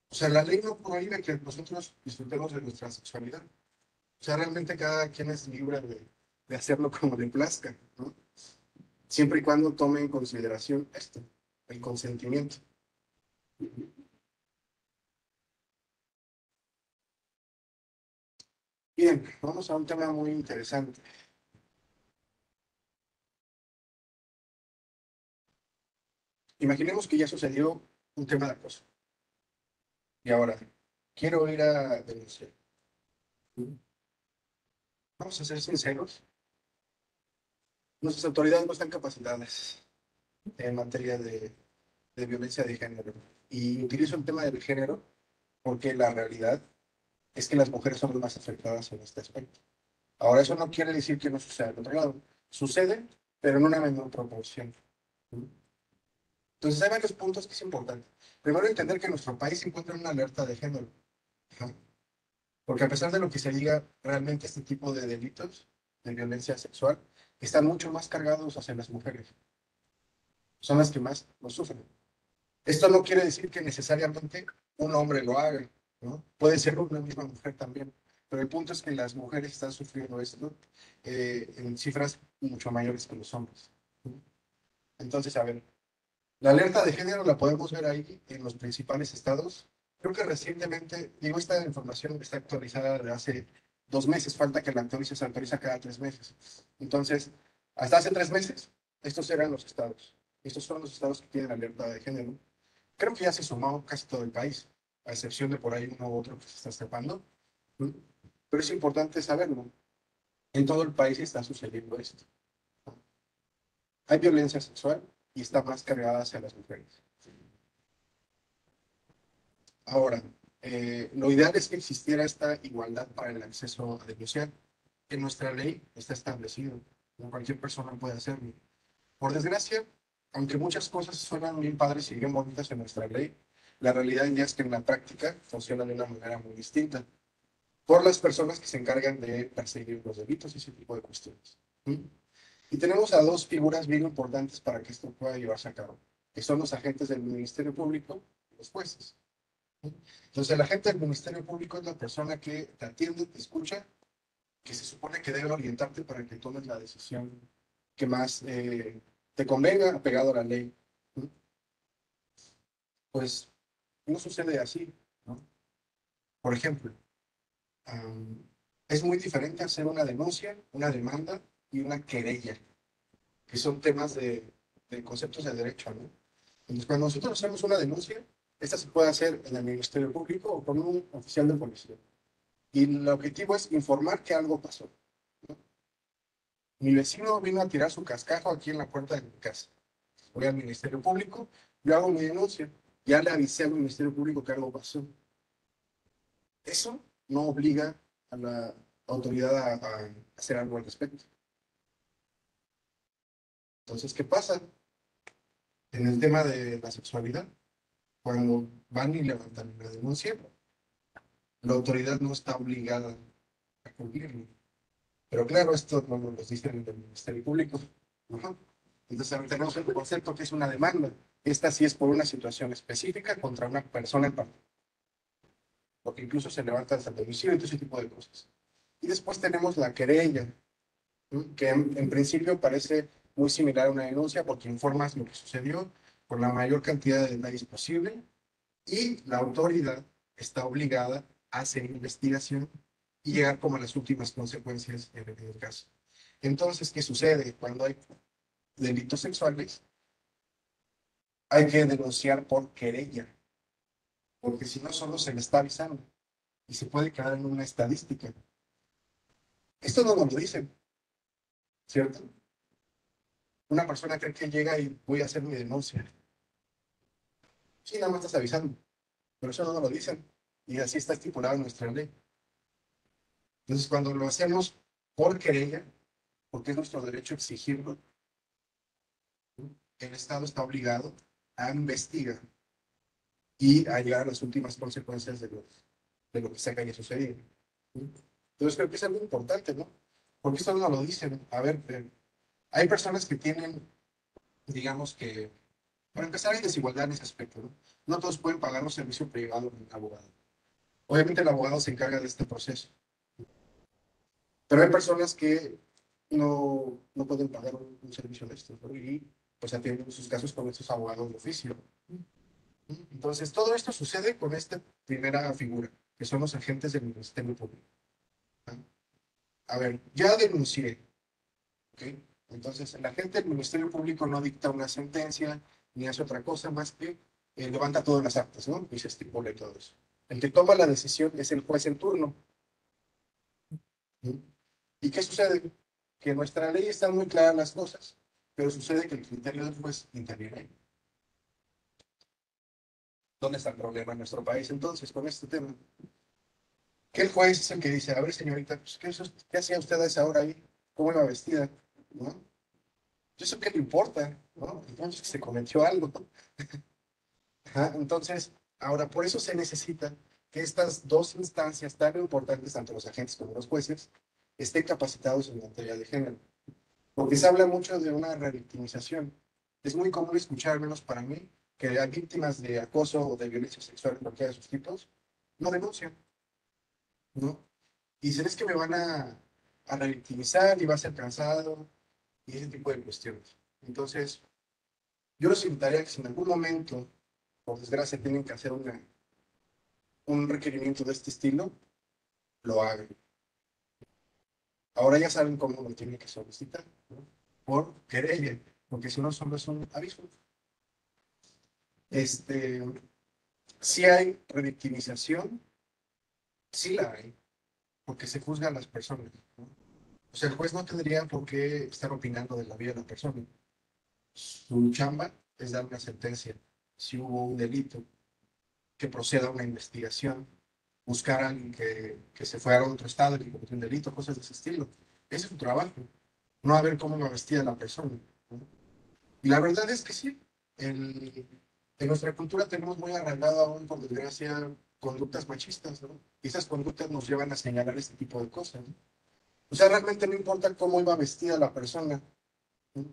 o sea, la ley no prohíbe que nosotros disfrutemos de nuestra sexualidad. O sea, realmente cada quien es libre de hacerlo como le plazca, ¿no? Siempre y cuando tome en consideración esto, el consentimiento. Bien, vamos a un tema muy interesante. Imaginemos que ya sucedió un tema de acoso. Y ahora, quiero ir a denunciar. Vamos a ser sinceros, nuestras autoridades no están capacitadas en materia de violencia de género. Y utilizo el tema del género porque la realidad es que las mujeres son las más afectadas en este aspecto. Ahora, eso no quiere decir que no suceda al otro lado. Sucede, pero en una menor proporción. Entonces, hay varios puntos que es importante. Primero, entender que nuestro país se encuentra en una alerta de género. Ajá. Porque a pesar de lo que se diga, realmente este tipo de delitos de violencia sexual están mucho más cargados hacia las mujeres. Son las que más lo sufren. Esto no quiere decir que necesariamente un hombre lo haga, ¿no? Puede ser una misma mujer también. Pero el punto es que las mujeres están sufriendo esto en cifras mucho mayores que los hombres, ¿no? Entonces, a ver, la alerta de género la podemos ver ahí en los principales estados. Creo que recientemente, digo, esta información está actualizada de hace 2 meses, falta que la actualice, se actualiza cada 3 meses. Entonces, hasta hace 3 meses, estos eran los estados. Estos son los estados que tienen alerta de género. Creo que ya se sumó casi todo el país, a excepción de por ahí uno u otro que se está escapando. ¿Mm? Pero es importante saberlo. En todo el país está sucediendo esto. Hay violencia sexual y está más cargada hacia las mujeres. Ahora, lo ideal es que existiera esta igualdad para el acceso a denunciar. En nuestra ley está establecido, no cualquier persona puede hacerlo. Por desgracia, aunque muchas cosas suenan bien padres y bien bonitas en nuestra ley, la realidad ya es que en la práctica funciona de una manera muy distinta por las personas que se encargan de perseguir los delitos y ese tipo de cuestiones. ¿Mm? Y tenemos a dos figuras bien importantes para que esto pueda llevarse a cabo, que son los agentes del Ministerio Público y los jueces. Entonces, el agente del Ministerio Público es la persona que te atiende, te escucha, que se supone que debe orientarte para que tomes la decisión que más te convenga, apegado a la ley. ¿No? Pues no sucede así, ¿no? Por ejemplo, um, es muy diferente hacer una denuncia, una demanda y una querella, que son temas de conceptos de derecho, ¿no? Entonces, cuando nosotros hacemos una denuncia, esta se puede hacer en el Ministerio Público o con un oficial de policía. Y el objetivo es informar que algo pasó, ¿no? Mi vecino vino a tirar su cascajo aquí en la puerta de mi casa. Voy al Ministerio Público, yo hago mi denuncia, ya le avisé al Ministerio Público que algo pasó. Eso no obliga a la autoridad a hacer algo al respecto. Entonces, ¿qué pasa en el tema de la sexualidad? Cuando van y levantan la denuncia, la autoridad no está obligada a cumplirlo. Pero claro, esto no nos lo dicen del Ministerio Público. Ajá. Entonces, ahora tenemos el concepto que es una demanda. Esta sí es por una situación específica contra una persona en particular, porque incluso se levanta hasta el domicilio y todo ese tipo de cosas. Y después tenemos la querella, ¿no? Que en principio parece muy similar a una denuncia porque informas lo que sucedió con la mayor cantidad de detalles posible y la autoridad está obligada a hacer investigación y llegar como a las últimas consecuencias en el caso. Entonces, ¿qué sucede? Cuando hay delitos sexuales, hay que denunciar por querella. porque si no, solo se le está avisando y se puede quedar en una estadística. Esto no nos lo dicen, ¿cierto? Una persona cree que llega y voy a hacer mi denuncia. Sí, nada más estás avisando, pero eso no nos lo dicen. Y así está estipulado en nuestra ley. Entonces, cuando lo hacemos por querella, porque es nuestro derecho exigirlo, el Estado está obligado a investigar y a llegar a las últimas consecuencias de lo que se haya sucedido. Entonces, creo que es algo importante, ¿no? Porque esto no lo dicen. A ver, hay personas que tienen, digamos que, para empezar, hay desigualdad en ese aspecto, ¿no? No todos pueden pagar un servicio privado de un abogado. Obviamente el abogado se encarga de este proceso, pero hay personas que no pueden pagar un servicio de esto, ¿no? Y pues atienden sus casos con estos abogados de oficio. Entonces, todo esto sucede con esta primera figura, que son los agentes del Ministerio Público. ¿No? A ver, ya denuncié, ¿ok? Entonces, el agente del Ministerio Público no dicta una sentencia ni hace otra cosa más que levanta todas las actas, ¿no? Y se estipula y todo eso. El que toma la decisión es el juez en turno. ¿Sí? ¿Y qué sucede? Que en nuestra ley están muy claras las cosas, pero sucede que el criterio del juez interviene. ¿Dónde está el problema en nuestro país entonces con este tema? Que el juez es el que dice, a ver señorita, pues, ¿qué hacía usted a esa hora ahí? ¿Cómo iba vestida? ¿No? ¿Y eso qué le importa? ¿No? Entonces que se cometió algo. Ajá, entonces, ahora por eso se necesita que estas dos instancias tan importantes, tanto los agentes como los jueces, estén capacitados en materia de género. Porque se habla mucho de una revictimización. Es muy común escuchar, menos para mí, que hay víctimas de acoso o de violencia sexual en cualquiera de sus tipos, no denuncian, ¿no? Y dicen, es que me van a revictimizar y va a ser cansado y ese tipo de cuestiones. Entonces, yo los invitaría a que si en algún momento, por desgracia, tienen que hacer un requerimiento de este estilo, lo hagan. Ahora ya saben cómo lo tienen que solicitar, ¿no? Por querella, porque si no, solo es un aviso. Este, si hay revictimización, sí la hay, porque se juzgan las personas, ¿no? O sea, el juez no tendría por qué estar opinando de la vida de la persona. Su chamba es dar una sentencia. Si hubo un delito, que proceda a una investigación, buscar a alguien que se fue a otro estado y que cometió un delito, cosas de ese estilo. Ese es su trabajo, no a ver cómo va vestida la persona, ¿no? Y la verdad es que sí, el, en nuestra cultura tenemos muy arraigado aún, por desgracia, conductas machistas, ¿no? Y esas conductas nos llevan a señalar este tipo de cosas, ¿no? O sea, realmente no importa cómo iba vestida la persona, ¿no?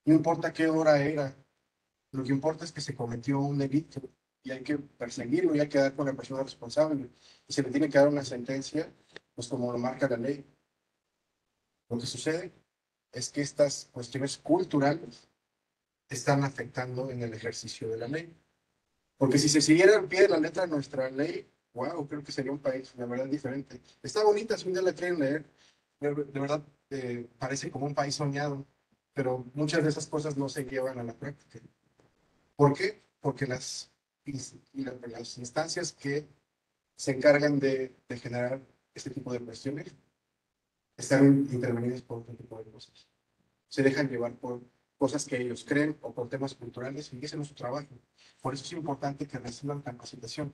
No importa qué hora era, lo que importa es que se cometió un delito y hay que perseguirlo y hay que dar con la persona responsable. Y se le tiene que dar una sentencia, pues como lo marca la ley. Lo que sucede es que estas cuestiones culturales están afectando en el ejercicio de la ley. Porque si se siguiera al pie de la letra de nuestra ley, wow, creo que sería un país de verdad diferente. Está bonita, si un día la quieren leer, de verdad parece como un país soñado, pero muchas de esas cosas no se llevan a la práctica. ¿Por qué? Porque las instancias que se encargan de generar este tipo de cuestiones están intervenidas por otro tipo de cosas. Se dejan llevar por cosas que ellos creen o por temas culturales y ese no es su trabajo. Por eso es importante que reciban capacitación.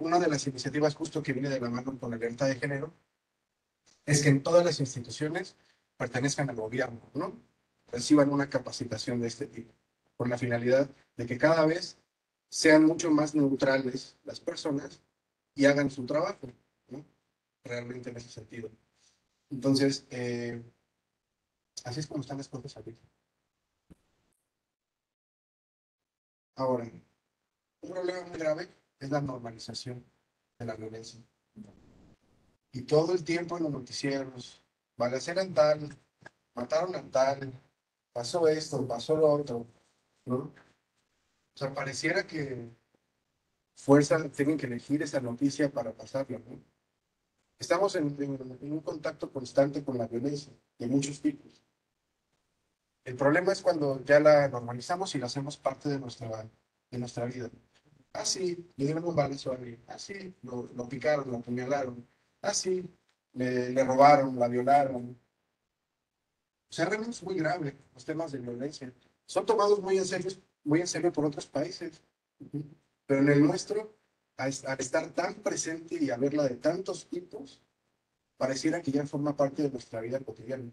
Una de las iniciativas justo que viene de la mano con la libertad de género es que en todas las instituciones pertenezcan al gobierno, ¿no? Reciban una capacitación de este tipo, con la finalidad de que cada vez sean mucho más neutrales las personas y hagan su trabajo, ¿no? Realmente en ese sentido. Entonces, así es como están las cosas ahorita. Ahora, un problema muy grave es la normalización de la violencia. Y todo el tiempo en los noticieros, balacera en tal, mataron a tal, pasó esto, pasó lo otro, ¿no? O sea, pareciera que fuerza tienen que elegir esa noticia para pasarla, ¿no? Estamos en un contacto constante con la violencia de muchos tipos. El problema es cuando ya la normalizamos y la hacemos parte de nuestra vida. Ah, sí, le dieron un balazo a alguien. Ah, sí, lo picaron, lo apuñalaron. Ah, sí, le robaron, la violaron. O sea, realmente es muy grave los temas de violencia. Son tomados muy en serio por otros países. Ujú. Pero en el nuestro, al estar tan presente y haberla de tantos tipos, pareciera que ya forma parte de nuestra vida cotidiana.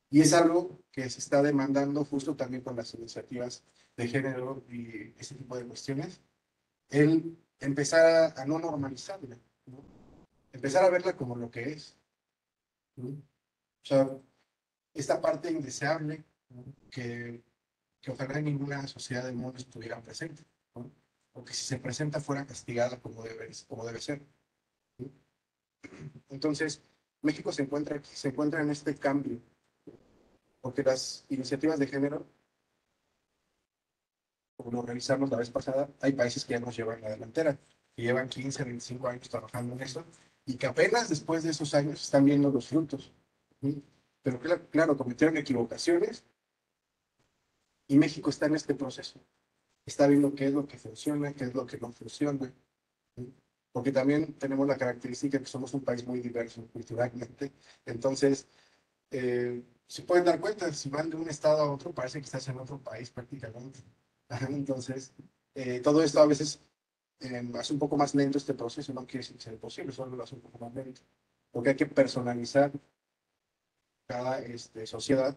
Y es algo que se está demandando justo también con las iniciativas de género y ese tipo de cuestiones, el empezar a no normalizarla, ¿no? Empezar a verla como lo que es, ¿no? O sea, esta parte indeseable, ¿no? que ojalá en ninguna sociedad del mundo estuviera presente, ¿no? O que si se presenta fuera castigada como debe ser, ¿no? Entonces, México se encuentra aquí, se encuentra en este cambio, porque las iniciativas de género, como lo revisamos la vez pasada, hay países que ya nos llevan la delantera, que llevan 15, 25 años trabajando en eso, y que apenas después de esos años están viendo los frutos, ¿sí? Pero claro, cometieron equivocaciones y México está en este proceso. Está viendo qué es lo que funciona, qué es lo que no funciona, ¿sí? Porque también tenemos la característica que somos un país muy diverso culturalmente. Entonces, se pueden dar cuenta, si van de un estado a otro, parece que estás en otro país prácticamente. Ajá. Entonces, todo esto a veces hace un poco más lento este proceso, no quiere decir que sea imposible, solo lo hace un poco más lento. Porque hay que personalizar cada sociedad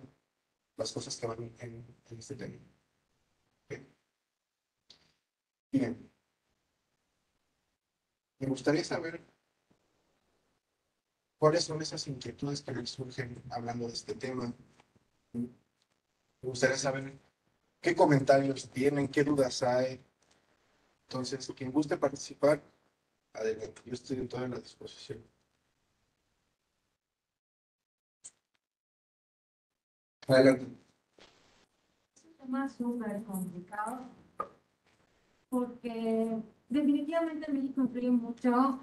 las cosas que van en este tema. Bien, bien, me gustaría saber cuáles son esas inquietudes que les surgen hablando de este tema. Me gustaría saber qué comentarios tienen, qué dudas hay. Entonces, quien guste participar, adelante. Yo estoy en toda la disposición. Adelante. Es un tema súper complicado porque definitivamente México influye mucho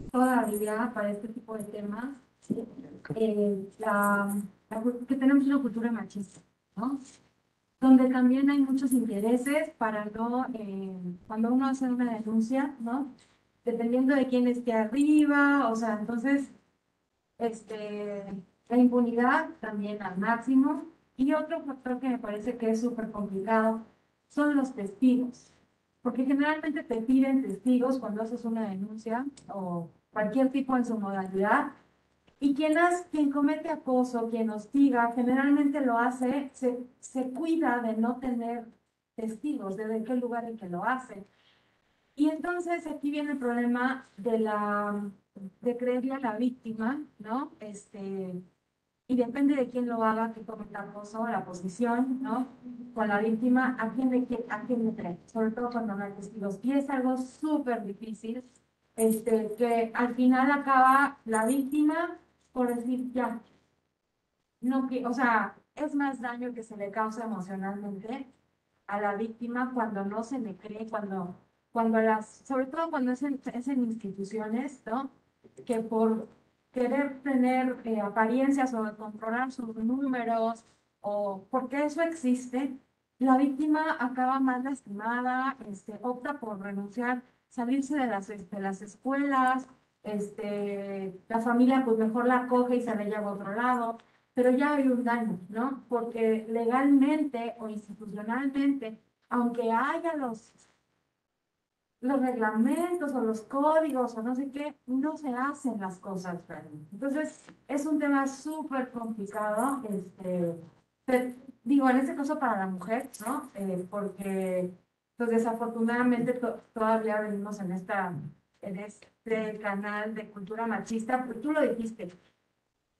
todavía para este tipo de temas, ¿sí? Que tenemos una cultura machista, ¿no? Donde también hay muchos intereses para no, cuando uno hace una denuncia, ¿no? Dependiendo de quién esté arriba, o sea, entonces, este, la impunidad también al máximo. Y otro factor que me parece que es súper complicado son los testigos, porque generalmente te piden testigos cuando haces una denuncia o cualquier tipo en su modalidad, y quien comete acoso, quien hostiga, generalmente lo hace, se cuida de no tener testigos, de qué lugar en que lo hace. Y entonces aquí viene el problema de creerle a la víctima, ¿no? Y depende de quién lo haga, que cometa acoso, la posición, ¿no? Con la víctima, a quién le cree, sobre todo cuando no hay testigos. Y es algo súper difícil, que al final acaba la víctima por decir, ya, no que, o sea, es más daño que se le causa emocionalmente a la víctima cuando no se le cree, sobre todo cuando es en instituciones, ¿no? Que por querer tener apariencias o controlar sus números, o porque eso existe, la víctima acaba más lastimada, opta por renunciar, salirse de las escuelas, la familia pues mejor la coge y se la lleva a otro lado, pero ya hay un daño, ¿no? Porque legalmente o institucionalmente, aunque haya los reglamentos o los códigos o no sé qué, no se hacen las cosas realmente. Entonces, es un tema súper complicado, digo, en este caso para la mujer, ¿no? Porque, pues desafortunadamente todavía venimos en este canal de cultura machista, pero tú lo dijiste,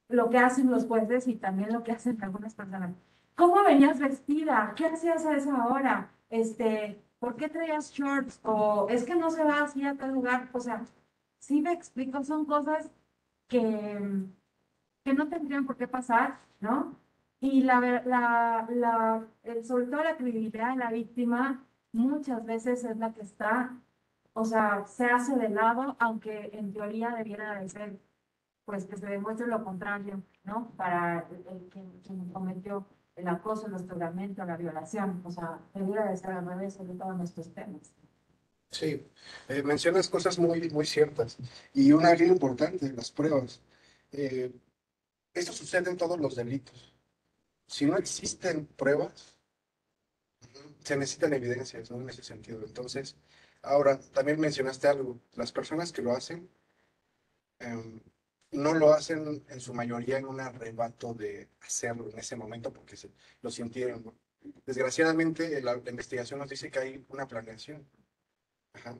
lo que hacen los jueces y también lo que hacen algunas personas. ¿Cómo venías vestida? ¿Qué hacías a esa hora? ¿Por qué traías shorts? O es que no se va así a tal lugar. O sea, sí me explico, son cosas que, que no tendrían por qué pasar, ¿no? Y sobre todo la credibilidad de la víctima muchas veces es la que está, o sea, se hace de lado, aunque en teoría debiera de ser pues que se demuestre lo contrario, ¿no? Para quien cometió el acoso, el hostigamiento, la violación. O sea, debiera de ser al revés sobre todo en estos temas. Sí, mencionas cosas muy, muy ciertas. Y una bien importante, las pruebas. Eh, Esto sucede en todos los delitos. Si no existen pruebas, se necesitan evidencias, ¿no? En ese sentido. Entonces, ahora, también mencionaste algo. Las personas que lo hacen, em, no lo hacen en su mayoría en un arrebato de hacerlo en ese momento porque lo sintieron, ¿no? Desgraciadamente, la investigación nos dice que hay una planeación. Ajá.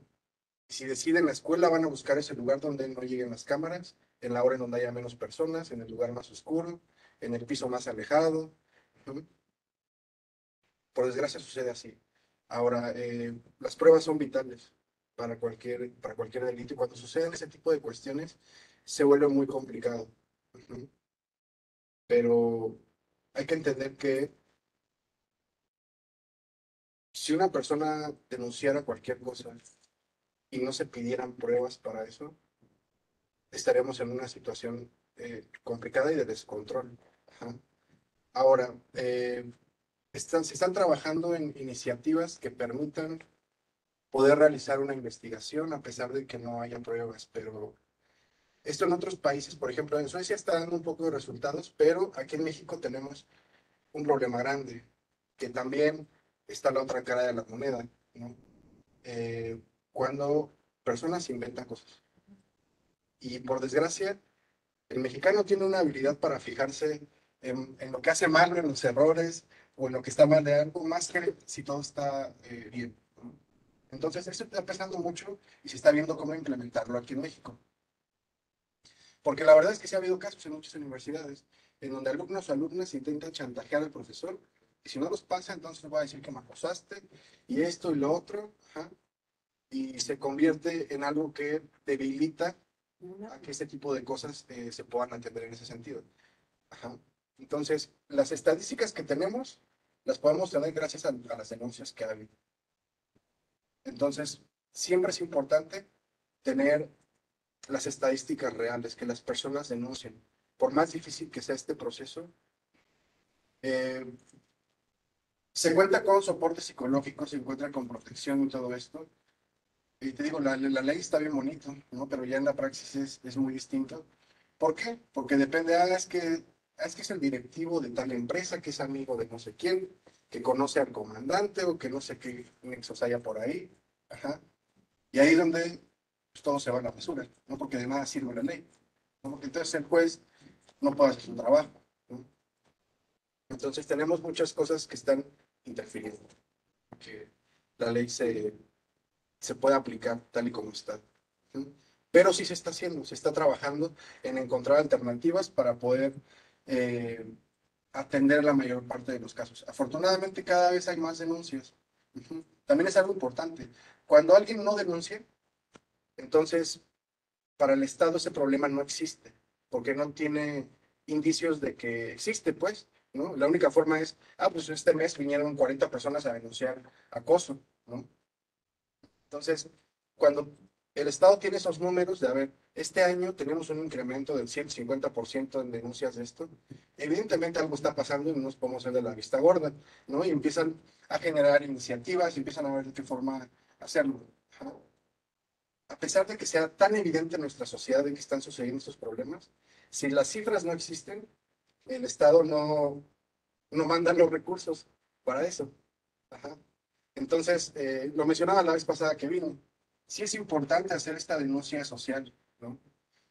Si deciden en la escuela, van a buscar ese lugar donde no lleguen las cámaras, en la hora en donde haya menos personas, en el lugar más oscuro, en el piso más alejado. ¿No? Por desgracia sucede así. Ahora, las pruebas son vitales para cualquier delito y cuando suceden ese tipo de cuestiones se vuelve muy complicado. Ujú. Pero hay que entender que si una persona denunciara cualquier cosa y no se pidieran pruebas para eso, estaríamos en una situación complicada y de descontrol. Ajá. Ahora, se están trabajando en iniciativas que permitan poder realizar una investigación a pesar de que no haya pruebas, pero esto en otros países, por ejemplo, en Suecia está dando un poco de resultados, pero aquí en México tenemos un problema grande, que también está la otra cara de la moneda, ¿no? Cuando personas inventan cosas. Y por desgracia, el mexicano tiene una habilidad para fijarse en lo que hace mal, en los errores o en lo que está mal de algo, más que si todo está bien. ¿No? Entonces, eso está pasando mucho y se está viendo cómo implementarlo aquí en México. Porque la verdad es que sí ha habido casos en muchas universidades en donde alumnos o alumnas intentan chantajear al profesor y si no los pasa, entonces va a decir que me acosaste y esto y lo otro, ajá, y se convierte en algo que debilita a que este tipo de cosas se puedan atender en ese sentido. Ajá. Entonces, las estadísticas que tenemos las podemos tener gracias a las denuncias que hay. Entonces, siempre es importante tener las estadísticas reales, que las personas denuncien. Por más difícil que sea este proceso, eh, se cuenta con soporte psicológico, se encuentra con protección y todo esto. Y te digo, la ley está bien bonito, ¿no? Pero ya en la praxis es muy distinto. ¿Por qué? Porque depende, es que es el directivo de tal empresa, que es amigo de no sé quién, que conoce al comandante o que no sé qué nexos haya por ahí. Ajá. Y ahí es donde pues, todo se va a la basura, ¿no? Porque de nada sirve la ley, ¿no? Porque entonces el juez no puede hacer su trabajo, ¿no? Entonces tenemos muchas cosas que están interfiriendo, que la ley se puede aplicar tal y como está. ¿Sí? Pero sí se está haciendo, se está trabajando en encontrar alternativas para poder eh, atender la mayor parte de los casos. Afortunadamente cada vez hay más denuncias. Ujú. También es algo importante. Cuando alguien no denuncia, entonces para el Estado ese problema no existe, porque no tiene indicios de que existe, pues, ¿no? La única forma es, pues este mes vinieron 40 personas a denunciar acoso, ¿no? Entonces, cuando el Estado tiene esos números de, a ver, este año tenemos un incremento del 150% en denuncias de esto, evidentemente algo está pasando y no nos podemos hacer de la vista gorda, ¿no? Y empiezan a generar iniciativas y empiezan a ver de qué forma hacerlo. Ajá. A pesar de que sea tan evidente en nuestra sociedad de que están sucediendo estos problemas, si las cifras no existen, el Estado no manda los recursos para eso. Ajá. Entonces, lo mencionaba la vez pasada que vino. Sí es importante hacer esta denuncia social, ¿no?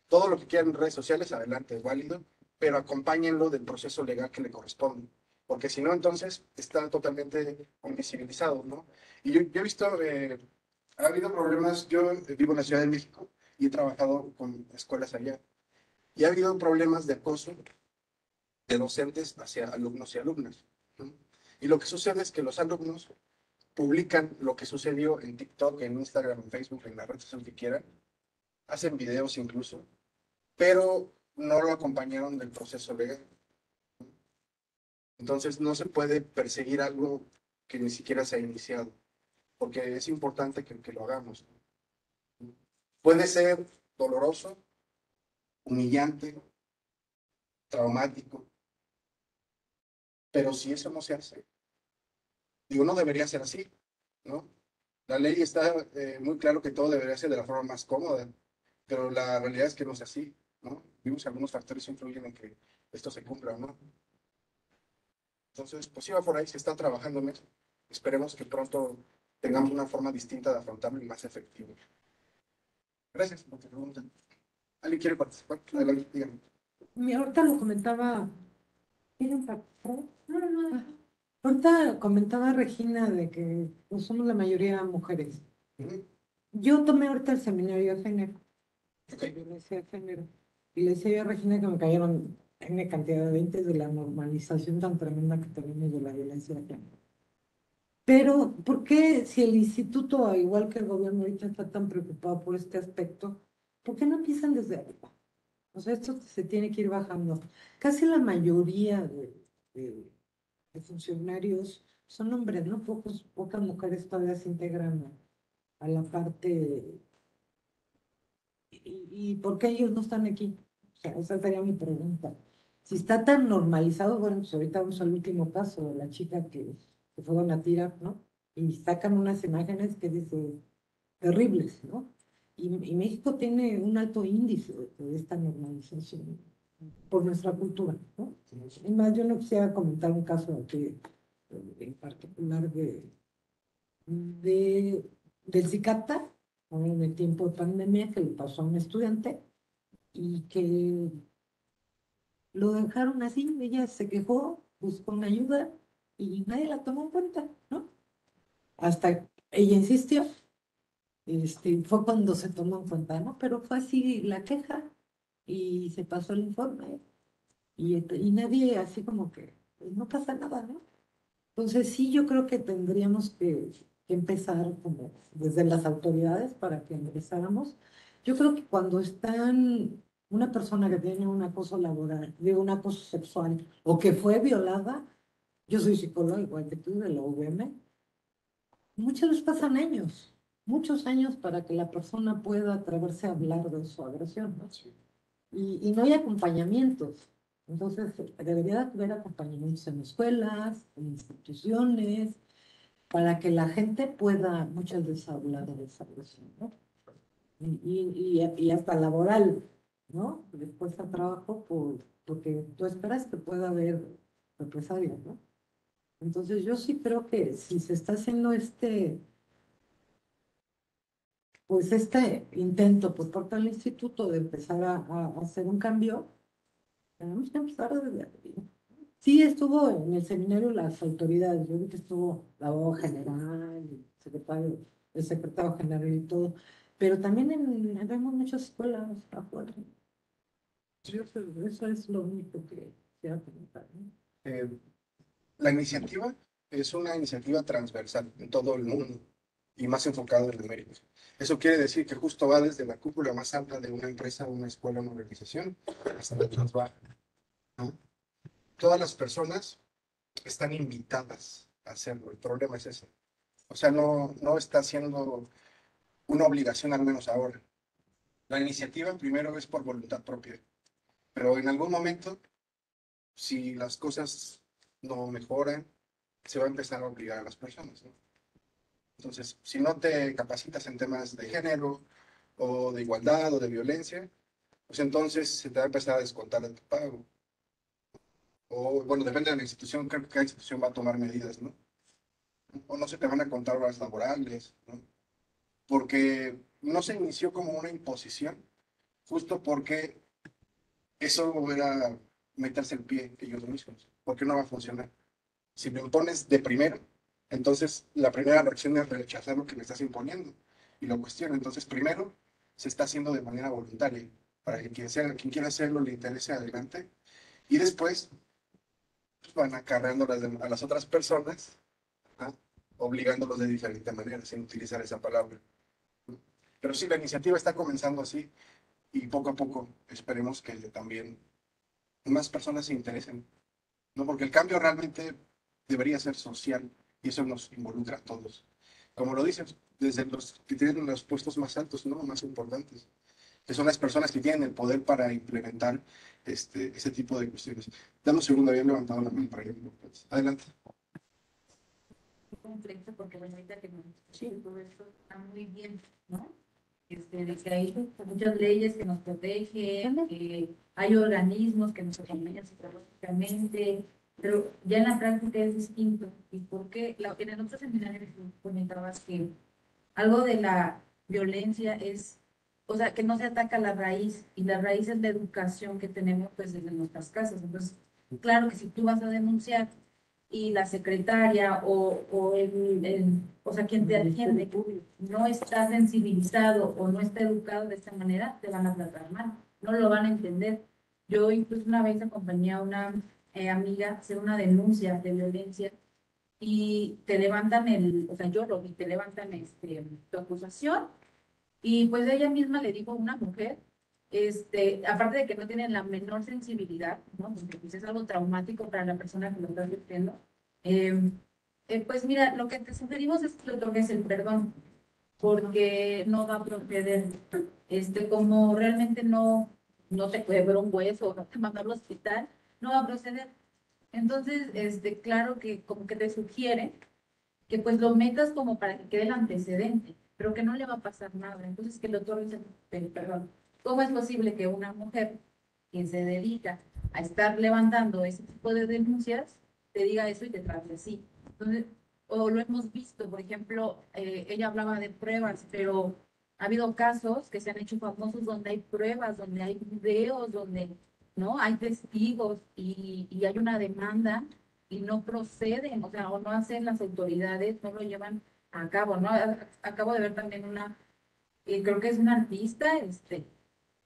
Todo lo que quieran en redes sociales, adelante, es válido, pero acompáñenlo del proceso legal que le corresponde, porque si no, entonces está totalmente invisibilizado, ¿no? Y yo he visto, ha habido problemas, yo vivo en la Ciudad de México y he trabajado con escuelas allá, y ha habido problemas de acoso de docentes hacia alumnos y alumnas, ¿no? Y lo que sucede es que los alumnos publican lo que sucedió en TikTok, en Instagram, en Facebook, en la red social que quieran, hacen videos incluso, pero no lo acompañaron del proceso legal. Entonces no se puede perseguir algo que ni siquiera se ha iniciado, porque es importante que lo hagamos. Puede ser doloroso, humillante, traumático, pero si eso no se hace, digo, no debería ser así, ¿no? La ley está muy claro que todo debería ser de la forma más cómoda, pero la realidad es que no es así, ¿no? Vimos que algunos factores influyen en que esto se cumpla o no. Entonces, pues sí va por ahí, se está trabajando en eso. Esperemos que pronto tengamos una forma distinta de afrontarlo y más efectiva. Gracias por tu pregunta. ¿Alguien quiere participar? Adelante, díganme. Ahorita lo comentaba, no, no, no. Ahorita comentaba Regina de que pues, somos la mayoría mujeres. Ujú. Yo tomé ahorita el seminario de género, Ok. violencia de género, y le decía yo a Regina que me cayeron N cantidad de 20 de la normalización tan tremenda que tenemos de la violencia de género. Pero, ¿por qué si el instituto, al igual que el gobierno ahorita está tan preocupado por este aspecto, por qué no empiezan desde arriba? O sea, esto se tiene que ir bajando. Casi la mayoría de- de funcionarios son hombres, ¿no? Pocas mujeres todavía se integran a la parte. ¿Y por qué ellos no están aquí? O sea, esa sería mi pregunta. Si está tan normalizado, bueno, pues ahorita vamos al último caso de la chica que fueron a tirar, ¿no? Y sacan unas imágenes que dicen terribles, ¿no? Y México tiene un alto índice de esta normalización por nuestra cultura, ¿no? Es más, yo no quisiera comentar un caso aquí en particular de, del Zicata, ¿no? En el tiempo de pandemia que le pasó a un estudiante y que lo dejaron así, ella se quejó, buscó una ayuda y nadie la tomó en cuenta, ¿no? Hasta ella insistió, fue cuando se tomó en cuenta, ¿no? Pero fue así la queja y se pasó el informe y nadie así como que pues, no pasa nada, ¿no? Entonces sí, yo creo que tendríamos que empezar como desde las autoridades para que empezáramos. Yo creo que cuando están una persona que tiene un acoso laboral, digo, un acoso sexual o que fue violada, yo soy psicóloga igual que tú de la UVM, muchas veces pasan años, muchos años para que la persona pueda atreverse a hablar de su agresión, ¿no? Y no hay acompañamientos. Entonces, debería haber acompañamientos en escuelas, en instituciones, para que la gente pueda muchas veces hablar de esa agresión, ¿no? Y hasta laboral, ¿no? Después a trabajo, porque tú esperas que pueda haber represalias, ¿no? Entonces, yo sí creo que si se está haciendo pues este intento por parte del instituto de empezar a hacer un cambio, tenemos que empezar desde arriba. Sí, estuvo en el seminario las autoridades, yo vi que estuvo la abogada general, el secretario general y todo, pero también vemos muchas escuelas afuera. Eso es lo único que quiero comentar, ¿no? Eh, la iniciativa es una iniciativa transversal en todo el mundo y más enfocado en el mérito. Eso quiere decir que justo va desde la cúpula más alta de una empresa, una escuela, una organización, hasta la más baja, ¿no? Todas las personas están invitadas a hacerlo. El problema es ese. O sea, no está siendo una obligación, al menos ahora. La iniciativa primero es por voluntad propia, pero en algún momento, si las cosas no mejoran, se va a empezar a obligar a las personas, ¿no? Entonces, si no te capacitas en temas de género o de igualdad o de violencia, pues entonces se te va a empezar a descontar de tu pago. O, bueno, depende de la institución, creo que cada institución va a tomar medidas, ¿no? O no se te van a contar horas laborales, ¿no? Porque no se inició como una imposición, justo porque eso era meterse el pie ellos mismos, porque no va a funcionar. Si lo impones de primero, entonces la primera reacción es rechazar lo que me estás imponiendo y lo cuestiona. Entonces, primero se está haciendo de manera voluntaria, para que quien quiera hacerlo le interese adelante, y después pues, van acarreando a las otras personas, ¿ah? Obligándolos de diferente manera, sin utilizar esa palabra. Pero sí, la iniciativa está comenzando así y poco a poco esperemos que también más personas se interesen, ¿no? Porque el cambio realmente debería ser social y eso nos involucra a todos. Como lo dices, desde los que tienen los puestos más altos, ¿no? Más importantes, que son las personas que tienen el poder para implementar ese tipo de cuestiones. Dame un segundo, habían levantado la mano para ir. Adelante. complejo, porque bueno, ahorita que nos todo esto está muy bien, ¿no? De que hay muchas leyes que nos protegen, que hay organismos que nos acompañan psicológicamente, pero ya en la práctica es distinto. ¿Y por qué? En el otro seminario comentabas que algo de la violencia es, o sea, que no se ataca la raíz, y la raíz es la educación que tenemos pues desde nuestras casas. Entonces, claro que si tú vas a denunciar y la secretaria o sea, quien te atiende no está sensibilizado o no está educado de esta manera, te van a tratar mal, no lo van a entender. Yo incluso una vez acompañé a una amiga a hacer una denuncia de violencia y te levantan o sea, yo lo vi, te levantan tu acusación y pues ella misma le dijo a una mujer, aparte de que no tienen la menor sensibilidad, ¿no? Porque pues, es algo traumático para la persona que lo está sufriendo. eh, pues mira, lo que te sugerimos es que le otorgues el perdón, porque no va a proceder, como realmente no te quebró un hueso o no te mandó al hospital, no va a proceder. Entonces, claro que como que te sugiere que pues lo metas como para que quede el antecedente, pero que no le va a pasar nada. Entonces, que lo otorgues el perdón. ¿Cómo es posible que una mujer que se dedica a estar levantando ese tipo de denuncias te diga eso y te trate así? Entonces, o lo hemos visto, por ejemplo, ella hablaba de pruebas, pero ha habido casos que se han hecho famosos donde hay pruebas, donde hay videos, donde no hay testigos y hay una demanda y no proceden, o sea, o no hacen las autoridades, no lo llevan a cabo, ¿no? Acabo de ver también creo que es una artista,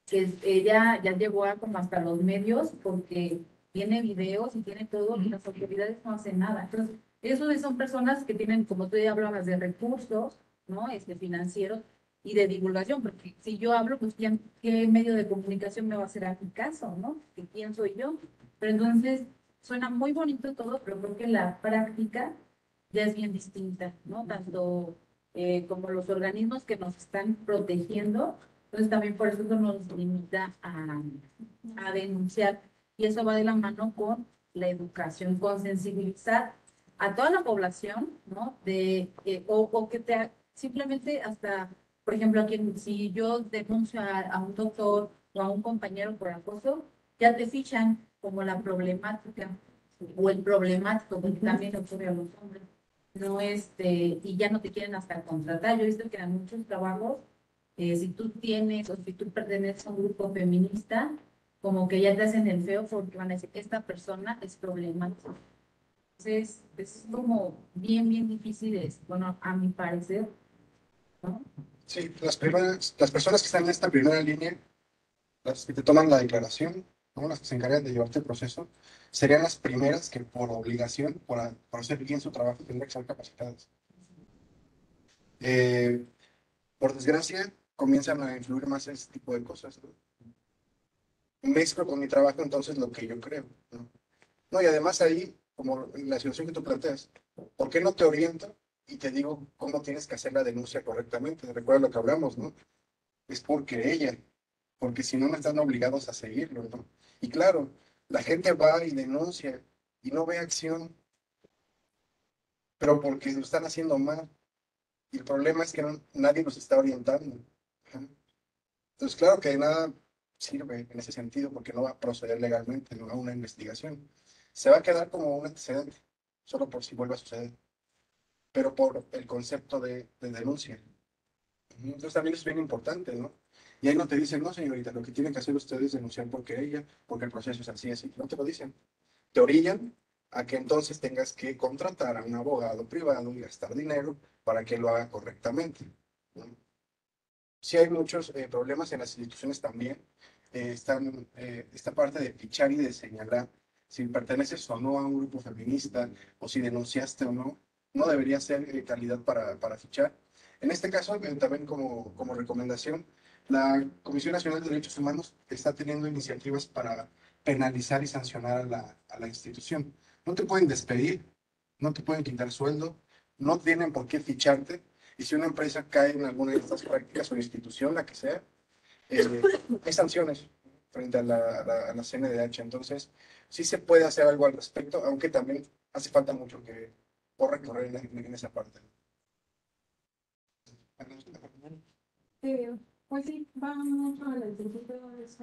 que ella ya llegó a como hasta los medios porque tiene videos y tiene todo y las autoridades no hacen nada. Entonces, esos son personas que tienen, como tú ya hablabas, de recursos, ¿no? Financieros y de divulgación, porque si yo hablo, pues ¿qué medio de comunicación me va a hacer a mi caso, ¿no? ¿Quién soy yo? Pero entonces, suena muy bonito todo, pero creo que la práctica ya es bien distinta, ¿no? Tanto como los organismos que nos están protegiendo, entonces también por eso nos limita a denunciar. Y eso va de la mano con la educación, con sensibilizar a toda la población, ¿no? O que simplemente hasta, por ejemplo, si yo denuncio a un doctor o a un compañero por acoso, ya te fichan como la problemática o el problemático, porque también ocurre a los hombres. No, y ya no te quieren hasta contratar. Yo he visto que en muchos trabajos si tú tienes o si tú perteneces a un grupo feminista, como que ya te hacen el feo porque van a decir, esta persona es problemática. Entonces, es como bien difícil, bueno, a mi parecer, ¿no? Sí, las personas que están en esta primera línea, las que te toman la declaración, ¿no? Las que se encargan de llevarte el proceso, serían las primeras que por obligación, por hacer bien su trabajo, tendrían que ser capacitadas. Eh, por desgracia, comienzan a influir más en este tipo de cosas, ¿no? Mezclo con mi trabajo entonces lo que yo creo, ¿no? No, y además ahí, como la situación que tú planteas, ¿por qué no te oriento y te digo cómo tienes que hacer la denuncia correctamente? Recuerda lo que hablamos, ¿no? Es porque ella, porque si no, no están obligados a seguirlo, ¿no? Y claro, la gente va y denuncia y no ve acción, pero porque lo están haciendo mal. Y el problema es que nadie los está orientando. Ajá. Entonces, claro que de nada sirve en ese sentido porque no va a proceder legalmente, no a una investigación. Se va a quedar como un antecedente, solo por si vuelve a suceder, pero por el concepto de denuncia. Entonces también es bien importante, ¿no? Y ahí no te dicen, no, señorita, lo que tienen que hacer ustedes es denunciar porque ella, porque el proceso es así, así. No te lo dicen. Te orillan a que entonces tengas que contratar a un abogado privado y gastar dinero para que lo haga correctamente, ¿no? Sí hay muchos problemas en las instituciones también. Esta parte de fichar y de señalar si perteneces o no a un grupo feminista o si denunciaste o no, no debería ser calidad para fichar. En este caso, también como recomendación, la Comisión Nacional de Derechos Humanos está teniendo iniciativas para penalizar y sancionar a la institución. No te pueden despedir, no te pueden quitar sueldo, no tienen por qué ficharte, y si una empresa cae en alguna de estas prácticas o institución, la que sea, hay sanciones frente a la CNDH. Entonces, sí se puede hacer algo al respecto, aunque también hace falta mucho por recorrer en esa parte. Pues sí, va mucho al principio, es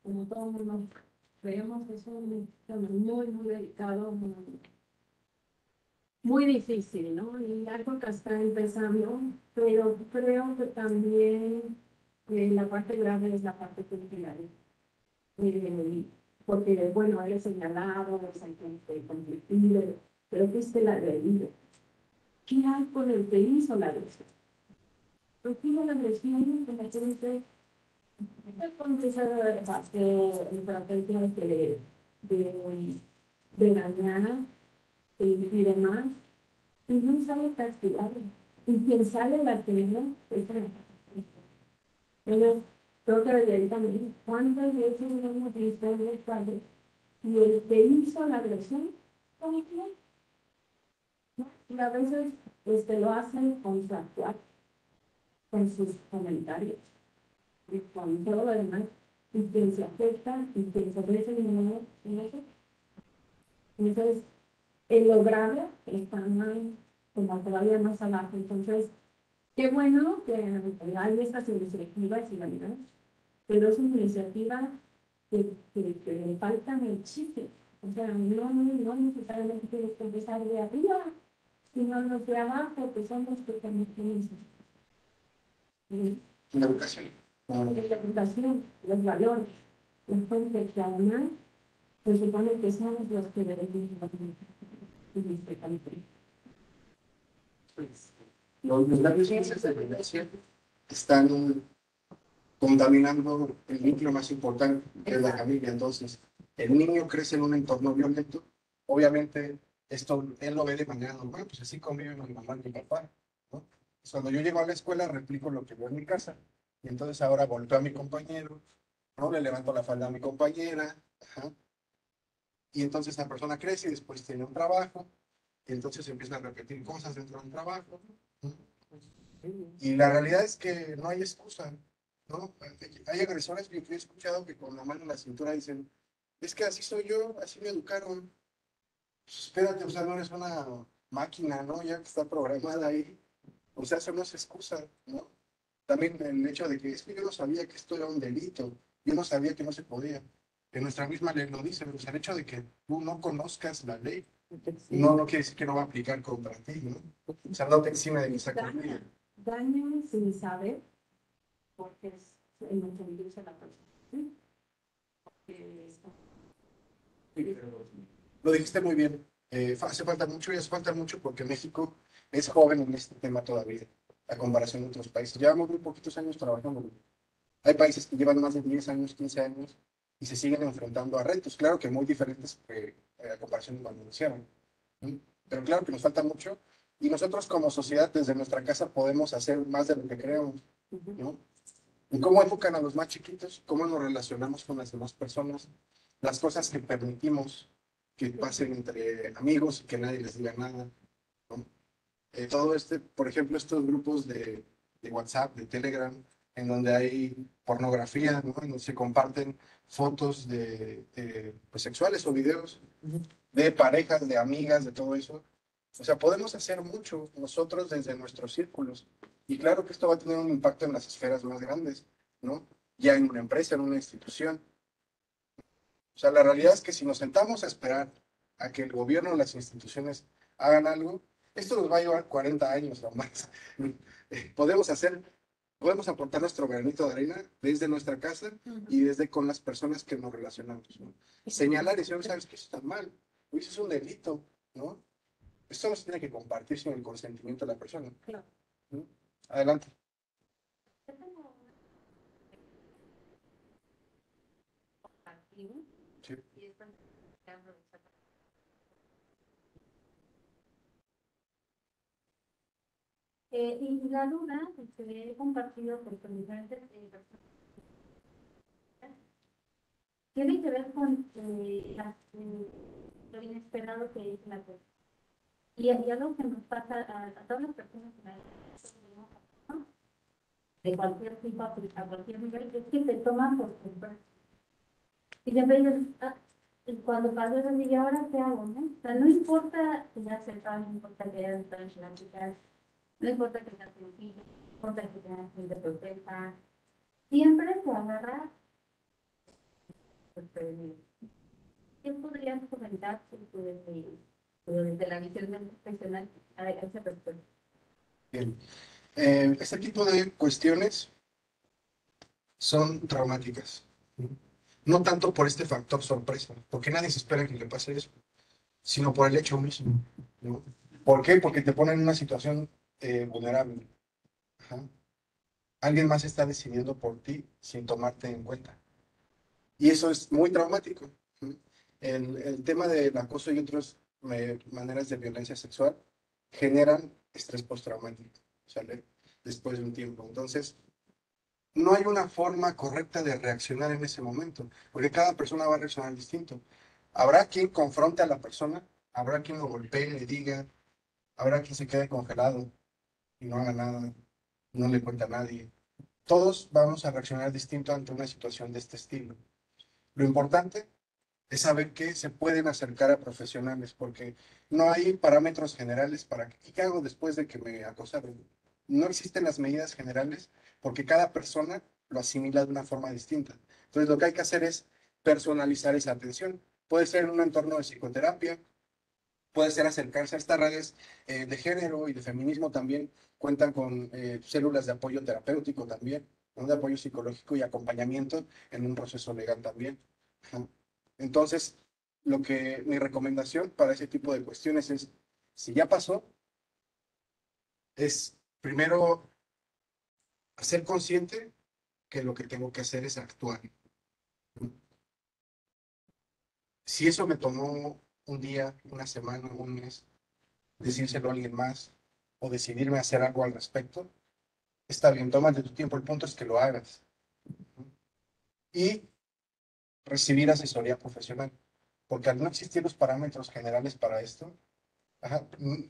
como todo mundo creemos, es un tema muy, muy delicado, muy difícil, ¿no? Y algo que está empezando, pero creo que también la parte grave es la parte cultural. Eh, Porque, bueno, eres señalado, eres conflictivo, pero fuiste el agredido. ¿Qué hay con el que hizo la agresión? ¿Por qué la agresión en la gente con esa estrategia de dañar y demás? Y no sabe castigar. Y quien sale la pena es el. Entonces, creo que debería también, ¿cuántas veces no hemos visto en el padre y el que hizo la agresión, ¿cómo fue? ¿No? Y a veces lo hacen contractual con sus comentarios y con todo lo demás, y quien se afecta y quien se ve en eso. Entonces, el lograrlo está más, como todavía más abajo. Entonces, qué bueno que hay estas iniciativas y la verdad, pero es una iniciativa que le falta el chiste. O sea, no necesariamente tienes que empezar de arriba, sino los de abajo, que son los que también tienen La educación. la educación, los valores, la fuente que además se supone que somos los que debemos Los grandes índices de violencia están contaminando el núcleo más importante, que es la familia. Entonces, el niño crece en un entorno violento. Obviamente, esto él lo ve de manera normal, pues así convive mi mamá y mi papá, ¿no? Pues cuando yo llego a la escuela, replico lo que veo en mi casa. Y entonces ahora volteo a mi compañero, ¿no? Le levanto la falda a mi compañera, ajá. Y entonces la persona crece y después tiene un trabajo, y entonces empieza a repetir cosas dentro de un trabajo, ¿no? Y la realidad es que no hay excusa, ¿no? Hay agresores que yo he escuchado que con la mano en la cintura dicen, es que así soy yo, así me educaron. Pues espérate, o sea, no eres una máquina, ¿no? Ya que está programada ahí. O sea, eso no es excusa, ¿no? También el hecho de que es que yo no sabía que esto era un delito, yo no sabía que no se podía. Que nuestra misma ley lo dice, o sea, el hecho de que tú no conozcas la ley, no quiere decir que no va a aplicar contra ti, ¿no? O sea, no te exime de esa conducta. daño sin saber, porque es en lo que induce la persona. ¿Sí? Lo dijiste muy bien. Hace falta mucho y hace falta mucho porque México es joven en este tema todavía, a comparación de otros países. Llevamos muy poquitos años trabajando. Hay países que llevan más de 10 años, 15 años y se siguen enfrentando a retos, claro que muy diferentes a comparación de cuando iniciaron. ¿Sí? Pero claro que nos falta mucho y nosotros como sociedad desde nuestra casa podemos hacer más de lo que creemos, ¿no? En cómo educan a los más chiquitos, cómo nos relacionamos con las demás personas, las cosas que permitimos que pasen entre amigos y que nadie les diga nada, ¿no? Todo por ejemplo, estos grupos de WhatsApp, de Telegram, en donde hay pornografía, ¿no? En donde se comparten fotos pues, sexuales o videos de parejas, de amigas, de todo eso. O sea, podemos hacer mucho nosotros desde nuestros círculos. Y claro que esto va a tener un impacto en las esferas más grandes, ¿no? Ya en una empresa, en una institución. O sea, la realidad es que si nos sentamos a esperar a que el gobierno o las instituciones hagan algo, esto nos va a llevar 40 años o más. Podemos hacer, podemos aportar nuestro granito de arena desde nuestra casa y desde con las personas que nos relacionamos, ¿no? Señalar y decir, ¿sabes qué? Eso está mal, o eso es un delito, ¿no? Esto no se tiene que compartir sin el consentimiento de la persona. Claro. ¿No? Adelante. Sí. Y la duda que he compartido con diferentes personas tiene que ver con lo inesperado que es la cosa. Y algo que nos pasa a todas las personas que ¿no? De cualquier tipo, a cualquier nivel, es que se toman por comprar. Y siempre ellos, Cuando pasó eso, dije, ¿ahora qué hago, no? O sea, no importa que ya sepa, no importa que haya estado en pláticas, no importa que sea sencillo, no importa que tenga gente perfecta, siempre se agarra desprevenido. ¿Qué podrías comentar desde la visión del profesional a ese respecto? Bien. Este tipo de cuestiones son traumáticas. No tanto por este factor sorpresa, porque nadie se espera que le pase eso, sino por el hecho mismo, ¿no? ¿Por qué? Porque te ponen en una situación vulnerable. Ajá. Alguien más está decidiendo por ti sin tomarte en cuenta. Y eso es muy traumático. ¿Sí? El tema del acoso y otras maneras de violencia sexual generan estrés postraumático, ¿sale? Después de un tiempo. Entonces, no hay una forma correcta de reaccionar en ese momento, porque cada persona va a reaccionar distinto. Habrá quien confronte a la persona, habrá quien lo golpee, le diga, habrá quien se quede congelado y no haga nada, no le cuenta a nadie. Todos vamos a reaccionar distinto ante una situación de este estilo. Lo importante es saber que se pueden acercar a profesionales, porque no hay parámetros generales para qué hago después de que me acosaron. No existen las medidas generales porque cada persona lo asimila de una forma distinta. Entonces, lo que hay que hacer es personalizar esa atención. Puede ser en un entorno de psicoterapia, puede ser acercarse a estas redes de género y de feminismo también. Cuentan con células de apoyo terapéutico también, ¿no? De apoyo psicológico y acompañamiento en un proceso legal también. Ajá. Entonces, mi recomendación para ese tipo de cuestiones es, si ya pasó, es primero ser consciente que lo que tengo que hacer es actuar. Si eso me tomó un día, una semana, un mes, decírselo a alguien más o decidirme a hacer algo al respecto, está bien, tómate tu tiempo, el punto es que lo hagas. Y recibir asesoría profesional, porque al no existir los parámetros generales para esto, ajá,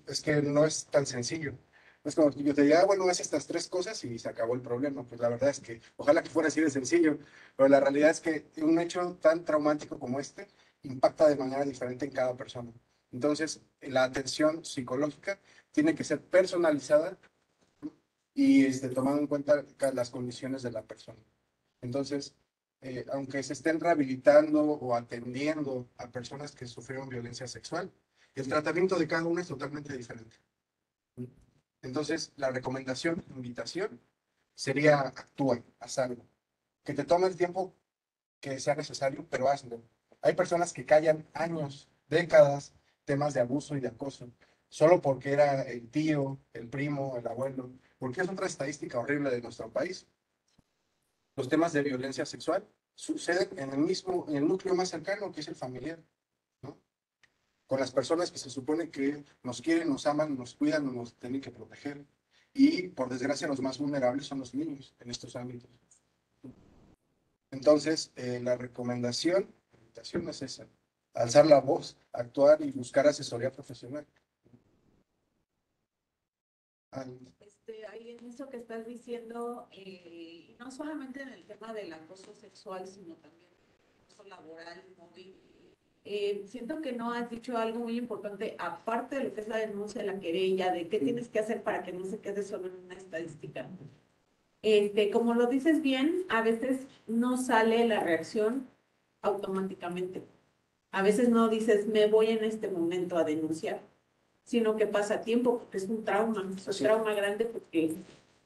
es que no es tan sencillo. No es como que yo te diga, bueno, haz estas tres cosas y se acabó el problema. Pues la verdad es que ojalá que fuera así de sencillo, pero la realidad es que un hecho tan traumático como este impacta de manera diferente en cada persona. Entonces, la atención psicológica tiene que ser personalizada y tomando en cuenta las condiciones de la persona. Entonces, aunque se estén rehabilitando o atendiendo a personas que sufrieron violencia sexual, el tratamiento de cada uno es totalmente diferente. Entonces, la recomendación, invitación, sería actúa, haz algo. Que te tome el tiempo que sea necesario, pero hazlo. Hay personas que callan años, décadas, temas de abuso y de acoso, solo porque era el tío, el primo, el abuelo, porque es otra estadística horrible de nuestro país. Los temas de violencia sexual suceden en el núcleo más cercano, que es el familiar, ¿no? Con las personas que se supone que nos quieren, nos aman, nos cuidan, nos tienen que proteger. Y por desgracia los más vulnerables son los niños en estos ámbitos. Entonces, la invitación es esa, alzar la voz, actuar y buscar asesoría profesional. Ah, Ahí en eso que estás diciendo, no solamente en el tema del acoso sexual, sino también en el acoso laboral, móvil, siento que no has dicho algo muy importante, aparte de lo que es la denuncia, la querella, de qué tienes que hacer para que no se quede solo en una estadística. Como lo dices bien, a veces no sale la reacción automáticamente. A veces no dices, me voy en este momento a denunciar, sino que pasa tiempo, porque es un trauma grande, porque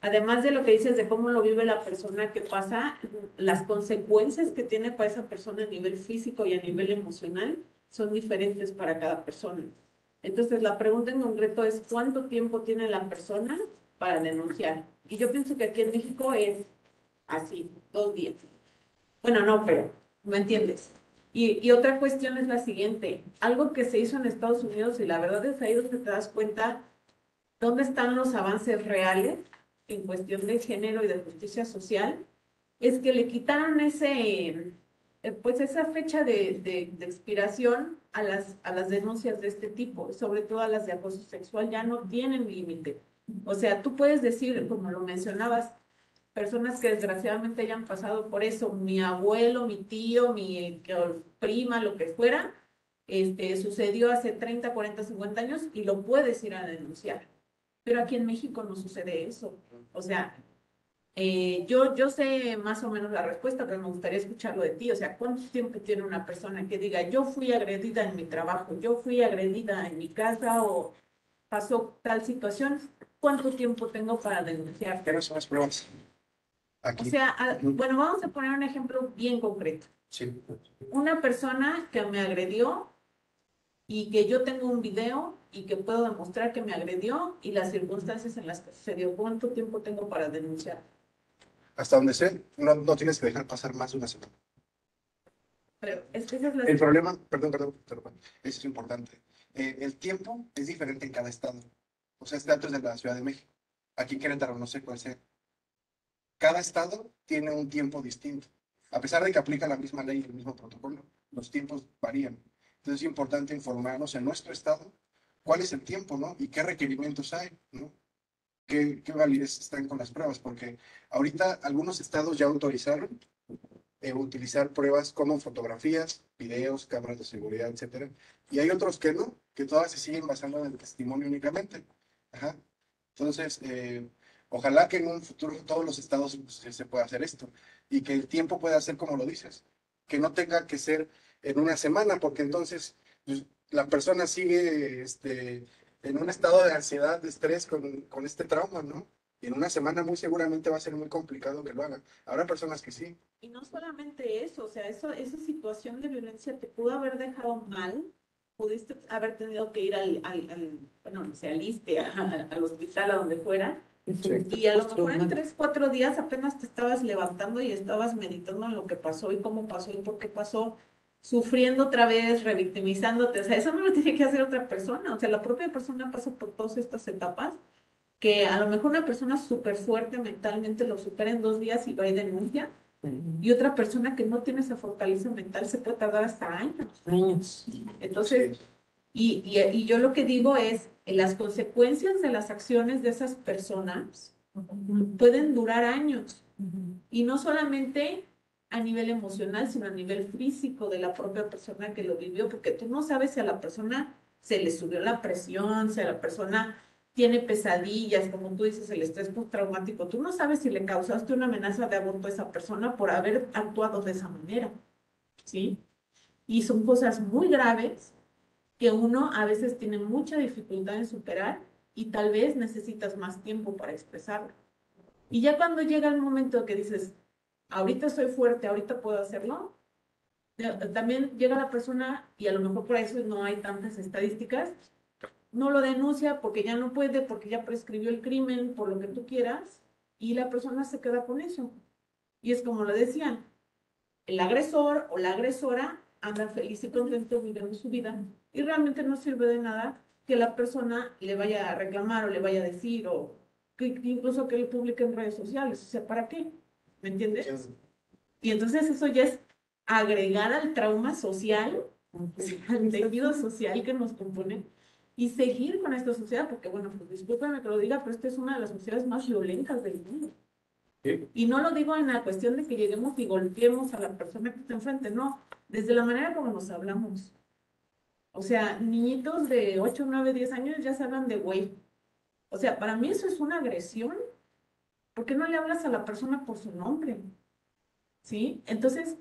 además de lo que dices de cómo lo vive la persona que pasa, las consecuencias que tiene para esa persona a nivel físico y a nivel emocional son diferentes para cada persona. Entonces, la pregunta en concreto es, ¿cuánto tiempo tiene la persona para denunciar? Y yo pienso que aquí en México es así, 2 días. Bueno, no, pero ¿me entiendes? Y otra cuestión es la siguiente, algo que se hizo en Estados Unidos y la verdad es ahí donde te das cuenta dónde están los avances reales en cuestión de género y de justicia social, es que le quitaron pues esa fecha de expiración a las denuncias de este tipo, sobre todo a las de acoso sexual, ya no tienen límite. O sea, tú puedes decir, como lo mencionabas, personas que desgraciadamente hayan pasado por eso, mi abuelo, mi tío, mi prima, lo que fuera, sucedió hace 30, 40, 50 años y lo puedes ir a denunciar. Pero aquí en México no sucede eso. O sea, yo sé más o menos la respuesta, pero me gustaría escucharlo de ti. O sea, ¿cuánto tiempo tiene una persona que diga, yo fui agredida en mi trabajo, yo fui agredida en mi casa o pasó tal situación? ¿Cuánto tiempo tengo para denunciar? ¿Qué no son las pruebas? O Aquí. sea, bueno, vamos a poner un ejemplo bien concreto. Sí. Una persona que me agredió y que yo tengo un video y que puedo demostrar que me agredió y las circunstancias en las que sucedió. ¿Cuánto tiempo tengo para denunciar? Hasta donde sé, no tienes que dejar pasar más de una semana. Pero es que esa es la... El problema, perdón, eso es importante. El tiempo es diferente en cada estado. O sea, este dato es de la Ciudad de México. Aquí en Querétaro no sé cuál sea. Cada estado tiene un tiempo distinto. A pesar de que aplica la misma ley y el mismo protocolo, los tiempos varían. Entonces es importante informarnos en nuestro estado cuál es el tiempo, ¿no? Y qué requerimientos hay, ¿no? ¿Qué validez están con las pruebas? Porque ahorita algunos estados ya autorizaron utilizar pruebas como fotografías, videos, cámaras de seguridad, etcétera. Y hay otros que no, que todas se siguen basando en el testimonio únicamente. Ajá. Entonces, ojalá que en un futuro todos los estados se pueda hacer esto y que el tiempo pueda ser como lo dices, que no tenga que ser en una semana, porque entonces pues, la persona sigue en un estado de ansiedad, de estrés con este trauma, ¿no? Y en una semana muy seguramente va a ser muy complicado que lo haga. Habrá personas que sí. Y no solamente eso, o sea, esa situación de violencia te pudo haber dejado mal, pudiste haber tenido que ir bueno, no sé, al ISSSTE, al hospital, a donde fuera, y a lo mejor en 3, 4 días apenas te estabas levantando y estabas meditando en lo que pasó y cómo pasó y por qué pasó, sufriendo otra vez, revictimizándote. O sea, eso no lo tiene que hacer otra persona. O sea, la propia persona pasa por todas estas etapas que a lo mejor una persona súper fuerte mentalmente lo supera en 2 días y va y denuncia. Y otra persona que no tiene esa fortaleza mental se puede tardar hasta años. Entonces, Sí. y yo lo que digo es, las consecuencias de las acciones de esas personas pueden durar años. Y no solamente a nivel emocional, sino a nivel físico de la propia persona que lo vivió, porque tú no sabes si a la persona se le subió la presión, si a la persona tiene pesadillas, como tú dices, el estrés postraumático. Tú no sabes si le causaste una amenaza de aborto a esa persona por haber actuado de esa manera, ¿sí? Y son cosas muy graves que uno a veces tiene mucha dificultad en superar y tal vez necesitas más tiempo para expresarlo. Y ya cuando llega el momento que dices, ahorita soy fuerte, ahorita puedo hacerlo, también llega la persona, y a lo mejor por eso no hay tantas estadísticas, no lo denuncia porque ya no puede, porque ya prescribió el crimen, por lo que tú quieras, y la persona se queda con eso. Y es como lo decían, el agresor o la agresora anda feliz y contento viviendo su vida, y realmente no sirve de nada que la persona le vaya a reclamar o le vaya a decir, o que incluso que lo publique en redes sociales. O sea, ¿para qué? ¿Me entiendes? Y entonces eso ya es agregar al trauma social, al tejido social que nos compone, y seguir con esta sociedad, porque bueno, pues discúlpame que lo diga, pero esta es una de las sociedades más violentas del mundo. Sí. Y no lo digo en la cuestión de que lleguemos y golpeemos a la persona que está enfrente, no, desde la manera como nos hablamos. O sea, niñitos de 8, 9, 10 años ya se hablan de güey. O sea, para mí eso es una agresión. ¿Por qué no le hablas a la persona por su nombre? ¿Sí? Entonces,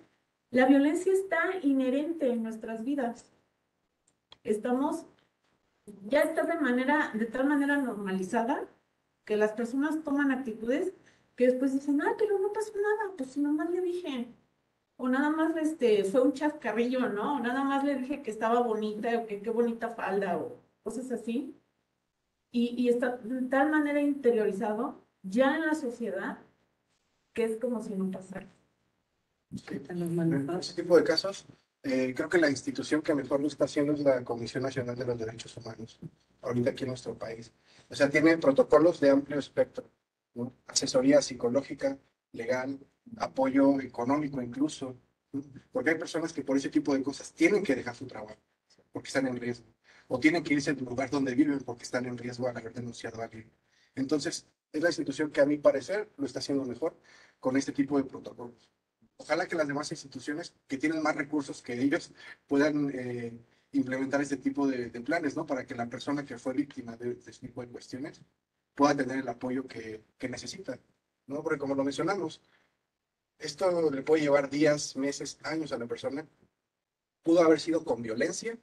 la violencia está inherente en nuestras vidas. Ya está de tal manera normalizada que las personas toman actitudes que después dicen, ah, pero no pasó nada, pues si nomás le dije, o nada más fue un chascarrillo, ¿no? O nada más le dije que estaba bonita, o que qué bonita falda, o cosas así. Y está de tal manera interiorizado ya en la sociedad que es como si no pasara. Sí. En ese tipo de casos, creo que la institución que mejor lo está haciendo es la Comisión Nacional de los Derechos Humanos, ahorita aquí en nuestro país. O sea, tiene protocolos de amplio espectro, ¿no? Asesoría psicológica, legal, apoyo económico incluso, ¿no? Porque hay personas que por ese tipo de cosas tienen que dejar su trabajo, porque están en riesgo, o tienen que irse del lugar donde viven porque están en riesgo al haber denunciado a alguien. Entonces, es la institución que a mi parecer lo está haciendo mejor con este tipo de protocolos. Ojalá que las demás instituciones que tienen más recursos que ellos puedan implementar este tipo de planes, ¿no? Para que la persona que fue víctima de este tipo de cuestiones pueda tener el apoyo que necesita, ¿no? Porque como lo mencionamos, esto le puede llevar días, meses, años a la persona. Pudo haber sido con violencia,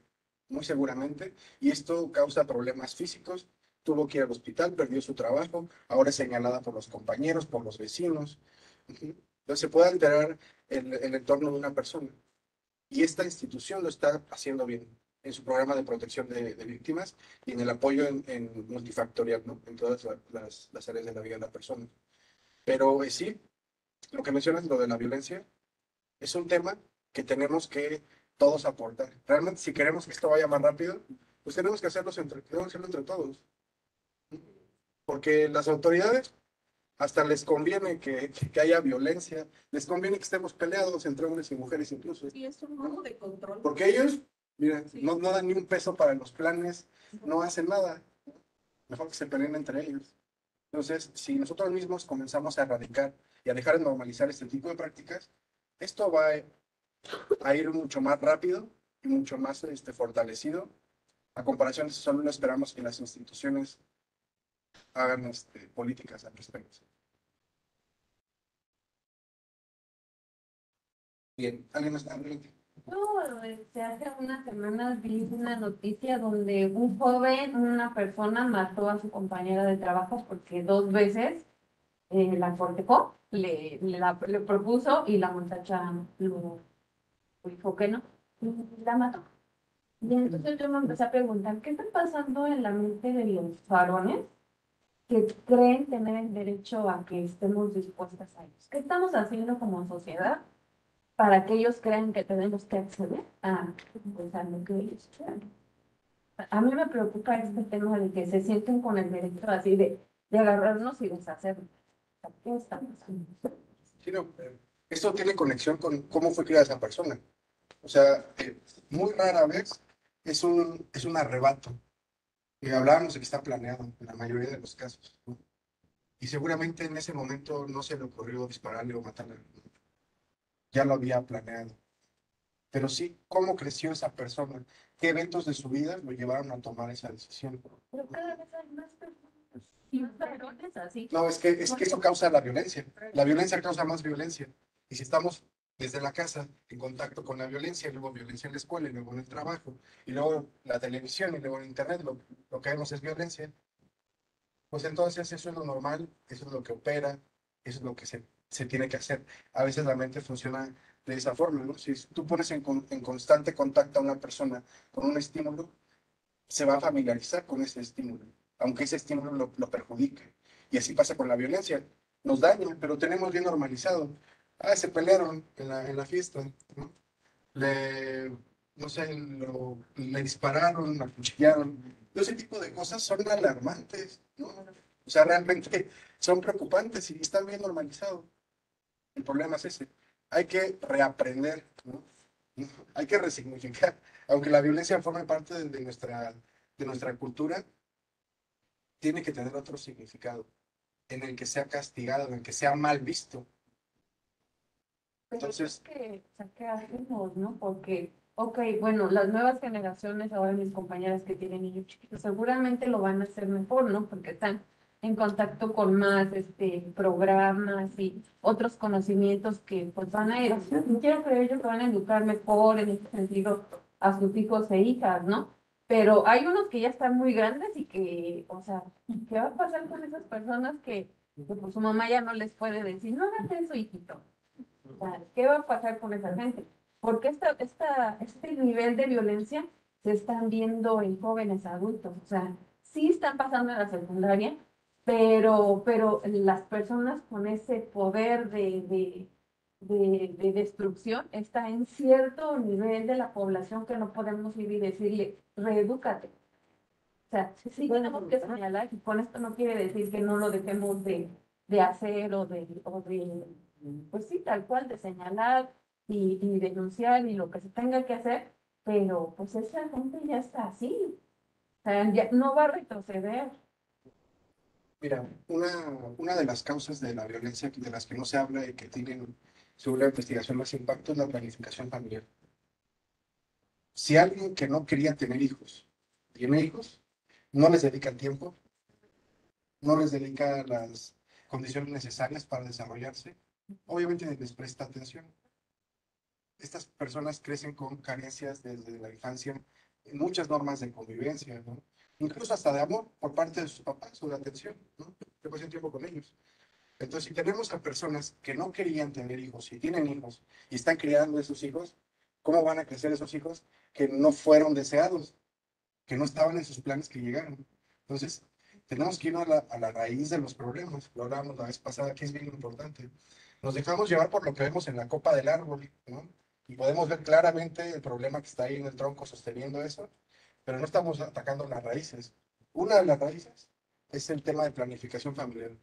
muy seguramente, y esto causa problemas físicos. Tuvo que ir al hospital, perdió su trabajo, ahora es señalada por los compañeros, por los vecinos. Ujú. Entonces se puede alterar el entorno de una persona. Y esta institución lo está haciendo bien en su programa de protección de víctimas y en el apoyo en multifactorial, ¿no? En todas las áreas de la vida de la persona. Pero sí, lo que mencionas, lo de la violencia, es un tema que tenemos que todos aportar. Realmente, si queremos que esto vaya más rápido, pues tenemos que hacerlo entre todos. Porque las autoridades hasta les conviene que haya violencia, les conviene que estemos peleados entre hombres y mujeres incluso. Y es un modo de control. Porque ellos, mira, Sí. no dan ni un peso para los planes, no hacen nada. Mejor que se peleen entre ellos. Entonces, si nosotros mismos comenzamos a erradicar y a dejar de normalizar este tipo de prácticas, esto va a ir mucho más rápido y mucho más fortalecido. A comparación, solo no esperamos que las instituciones hagan políticas al respecto. Bien, ¿alguien más? Adelante. Yo, hace unas semanas vi una noticia donde un joven, una persona mató a su compañera de trabajo porque 2 veces la cortejó, le propuso y la muchacha lo dijo que no, y la mató. Y entonces yo me empecé a preguntar, ¿qué está pasando en la mente de los varones que creen tener el derecho a que estemos dispuestas a ellos? ¿Qué estamos haciendo como sociedad para que ellos crean que tenemos que acceder pues, a lo que ellos quieran? A mí me preocupa este tema de que se sienten con el derecho así de agarrarnos y deshacernos. ¿Qué estamos haciendo? Sí, no, esto tiene conexión con cómo fue criada esa persona. O sea, muy rara vez es un arrebato. Y hablábamos de que está planeado en la mayoría de los casos, ¿no? Y seguramente en ese momento no se le ocurrió dispararle o matarle. Ya lo había planeado. Pero sí, cómo creció esa persona, qué eventos de su vida lo llevaron a tomar esa decisión. Pero cada vez hay más personas y más varones así. No, es que eso causa la violencia. La violencia causa más violencia. Y si estamos desde la casa en contacto con la violencia, y luego violencia en la escuela, y luego en el trabajo, y luego la televisión, y luego en internet, lo que vemos es violencia, pues entonces eso es lo normal, eso es lo que opera, eso es lo que se tiene que hacer. A veces la mente funciona de esa forma, ¿no? Si tú pones en constante contacto a una persona con un estímulo, se va a familiarizar con ese estímulo, aunque ese estímulo lo perjudique. Y así pasa con la violencia. Nos daña, pero tenemos bien normalizado. Ah, se pelearon en la fiesta, ¿no? Le, no sé, le dispararon, la acuchillaron. Ese tipo de cosas son alarmantes, ¿no? O sea, realmente son preocupantes y están bien normalizados. El problema es ese. Hay que reaprender, ¿no? Hay que resignificar. Aunque la violencia forme parte de nuestra cultura, tiene que tener otro significado, en el que sea castigado, en el que sea mal visto. Pero Entonces, o sea, ¿qué hacemos, no? Porque, ok, bueno, las nuevas generaciones, ahora mis compañeras que tienen niños chiquitos, seguramente lo van a hacer mejor, ¿no? Porque están en contacto con más programas y otros conocimientos que pues van a ir, quiero creer yo que van a educar mejor en este sentido a sus hijos e hijas, ¿no? Pero hay unos que ya están muy grandes y que, o sea, ¿qué va a pasar con esas personas que pues su mamá ya no les puede decir, no hagas eso, hijito? O sea, ¿qué va a pasar con esa gente? Porque este nivel de violencia se están viendo en jóvenes adultos. O sea, sí están pasando en la secundaria, pero las personas con ese poder de destrucción está en cierto nivel de la población que no podemos ir y decirle, reedúcate. O sea, sí tenemos que señalar, y con esto no quiere decir que no lo dejemos de hacer pues sí, tal cual, de señalar y denunciar y lo que se tenga que hacer, pero pues esa gente ya está así, o sea, ya no va a retroceder. Mira, una de las causas de la violencia de las que no se habla y que tienen, según la investigación, más impacto es la planificación familiar. Si alguien que no quería tener hijos tiene hijos, no les dedica el tiempo, no les dedica las condiciones necesarias para desarrollarse, obviamente les presta atención. Estas personas crecen con carencias desde la infancia en muchas normas de convivencia, ¿no? Incluso hasta de amor por parte de sus papás o de atención, ¿no? Que pasen tiempo con ellos. Entonces, si tenemos a personas que no querían tener hijos y tienen hijos y están criando a esos hijos, ¿cómo van a crecer esos hijos que no fueron deseados, que no estaban en sus planes que llegaron? Entonces, tenemos que ir a la raíz de los problemas. Lo hablábamos la vez pasada, que es bien importante. Nos dejamos llevar por lo que vemos en la copa del árbol, ¿no? Y podemos ver claramente el problema que está ahí en el tronco sosteniendo eso, pero no estamos atacando las raíces. Una de las raíces es el tema de planificación familiar,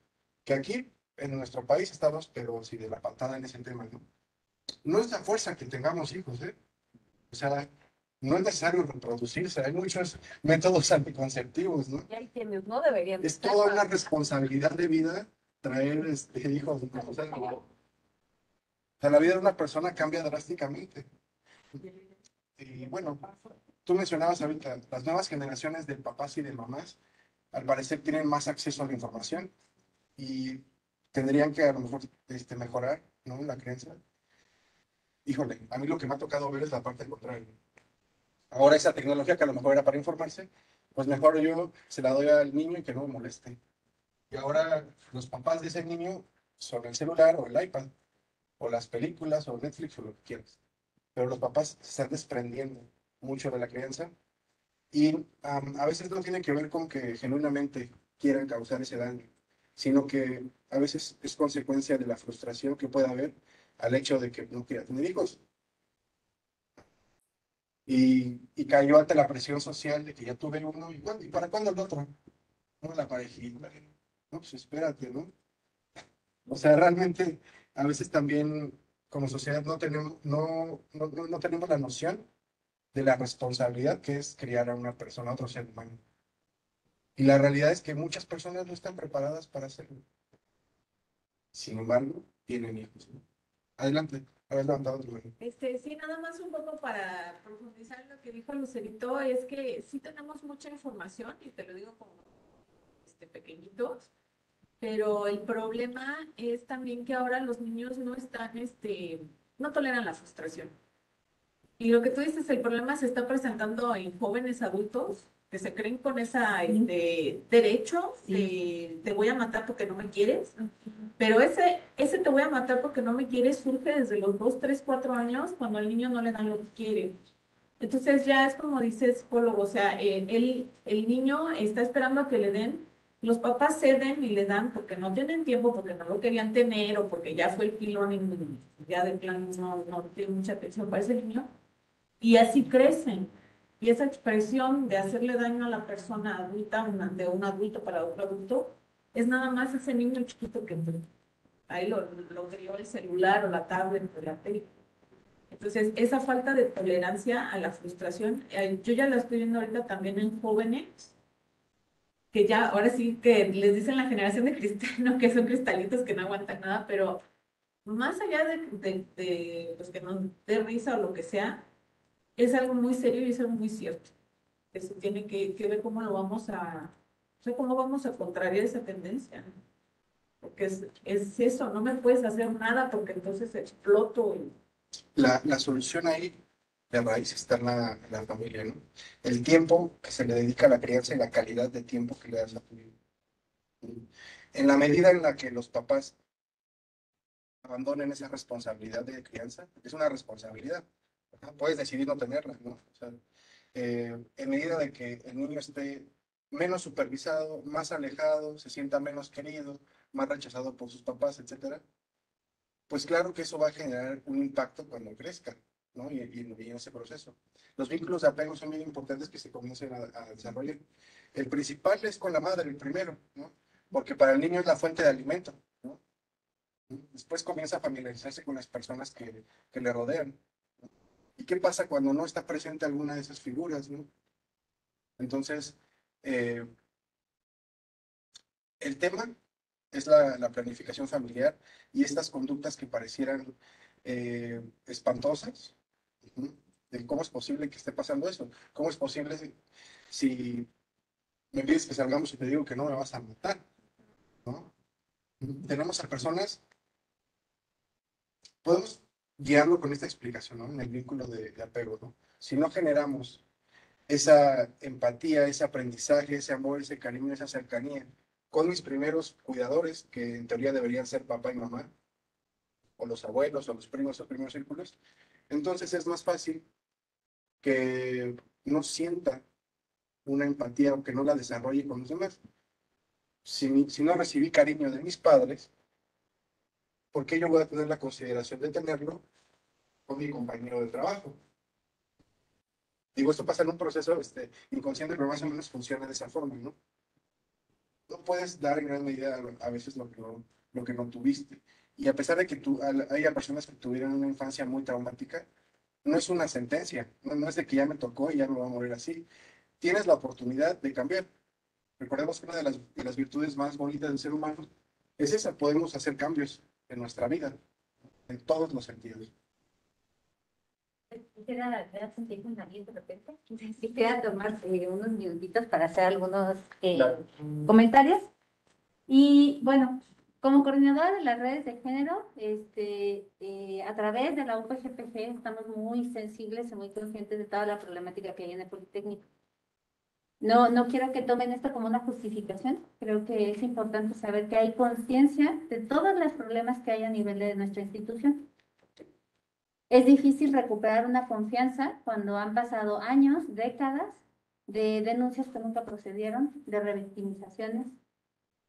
que aquí en nuestro país estamos, pero sí de la patada en ese tema, ¿no? No es la fuerza que tengamos hijos, ¿eh? O sea, no es necesario reproducirse, hay muchos métodos anticonceptivos, ¿no? Y hay quienes no deberían Es estar. toda una responsabilidad de vida traer hijos, ¿no? O sea, la vida de una persona cambia drásticamente. Y bueno, tú mencionabas ahorita, las nuevas generaciones de papás y de mamás, al parecer tienen más acceso a la información y tendrían que a lo mejor mejorar, ¿no? La creencia. Híjole, a mí lo que me ha tocado ver es la parte contraria. Ahora esa tecnología que a lo mejor era para informarse, pues mejor yo se la doy al niño y que no me moleste. Y ahora los papás de ese niño son el celular o el iPad, o las películas, o Netflix, o lo que quieras. Pero los papás se están desprendiendo mucho de la crianza y a veces no tiene que ver con que genuinamente quieran causar ese daño, sino que a veces es consecuencia de la frustración que puede haber al hecho de que no quiera tener hijos. Y cayó ante la presión social de que ya tuve uno y, ¿y para cuándo el otro? No, la parejita. No, pues espérate, ¿no? O sea, realmente a veces también como sociedad no tenemos la noción de la responsabilidad que es criar a una persona, a otro ser humano. Y la realidad es que muchas personas no están preparadas para hacerlo. Sin embargo, tienen hijos, ¿no? Adelante, habéis levantado tu mano. Sí, nada más un poco para profundizar en lo que dijo Lucerito, es que sí tenemos mucha información, y te lo digo como pequeñitos, pero el problema es también que ahora los niños no están, no toleran la frustración. Y lo que tú dices, el problema se está presentando en jóvenes adultos que se creen con ese derecho de te voy a matar porque no me quieres, pero ese te voy a matar porque no me quieres surge desde los 2, 3, 4 años cuando al niño no le dan lo que quiere. Entonces ya es como dice el psicólogo, o sea, el niño está esperando a que le den, los papás ceden y le dan porque no tienen tiempo, porque no lo querían tener o porque ya fue el pilón y ya de plano no tiene mucha atención para ese niño. Y así crecen. Y esa expresión de hacerle daño a la persona adulta, de un adulto para otro adulto, es nada más ese niño chiquito que pues, ahí lo crió el celular o la tablet o la tele. Entonces, esa falta de tolerancia a la frustración, yo ya la estoy viendo ahorita también en jóvenes, que ya ahora sí que les dicen la generación de cristal, ¿no? Que son cristalitos que no aguantan nada, pero más allá de pues, que nos dé risa o lo que sea, es algo muy serio y es algo muy cierto. Que se tiene que ver cómo lo vamos o sea, cómo vamos a contrariar esa tendencia, ¿no? Porque es eso, no me puedes hacer nada porque entonces exploto. La solución ahí de raíz está en la familia, ¿no? El tiempo que se le dedica a la crianza y la calidad de tiempo que le das a tu hijo. En la medida en la que los papás abandonen esa responsabilidad de crianza, es una responsabilidad, ¿no? Puedes decidir no tenerla, ¿no? O sea, en medida de que el niño esté menos supervisado, más alejado, se sienta menos querido, más rechazado por sus papás, etcétera, pues claro que eso va a generar un impacto cuando crezca, ¿no? Y en ese proceso. Los vínculos de apego son bien importantes que se comiencen a desarrollar. El principal es con la madre, el primero, ¿no? Porque para el niño es la fuente de alimento, ¿no? Después comienza a familiarizarse con las personas que le rodean. ¿Y qué pasa cuando no está presente alguna de esas figuras, ¿no? Entonces, eh, El tema es la planificación familiar y estas conductas que parecieran espantosas. Ujú. De cómo es posible que esté pasando eso. ¿Cómo es posible si me pides que salgamos y te digo que no me vas a matar? ¿No? Tenemos a personas, podemos guiarlo con esta explicación, ¿no? En el vínculo de apego, ¿no? Si no generamos esa empatía, ese aprendizaje, ese amor, ese cariño, esa cercanía con mis primeros cuidadores, que en teoría deberían ser papá y mamá, o los abuelos, o los primos, o primeros círculos, entonces es más fácil que no sienta una empatía o que no la desarrolle con los demás. Si no recibí cariño de mis padres, ¿por qué yo voy a tener la consideración de tenerlo con mi compañero de trabajo? Digo, esto pasa en un proceso inconsciente, pero más o menos funciona de esa forma, ¿no? No puedes dar en gran medida a veces lo que no tuviste. Y a pesar de que haya personas que tuvieron una infancia muy traumática, no es una sentencia, no es de que ya me tocó y ya me voy a morir así. Tienes la oportunidad de cambiar. Recordemos que una de las virtudes más bonitas del ser humano es esa, podemos hacer cambios en nuestra vida, en todos los sentidos. Quisiera tomar unos minutitos para hacer algunos Claro. comentarios. Y bueno, como coordinadora de las redes de género, a través de la UPGPG estamos muy sensibles y muy conscientes de toda la problemática que hay en el Politécnico. No quiero que tomen esto como una justificación. Creo que es importante saber que hay conciencia de todos los problemas que hay a nivel de nuestra institución. Es difícil recuperar una confianza cuando han pasado años, décadas de denuncias que nunca procedieron, de revictimizaciones,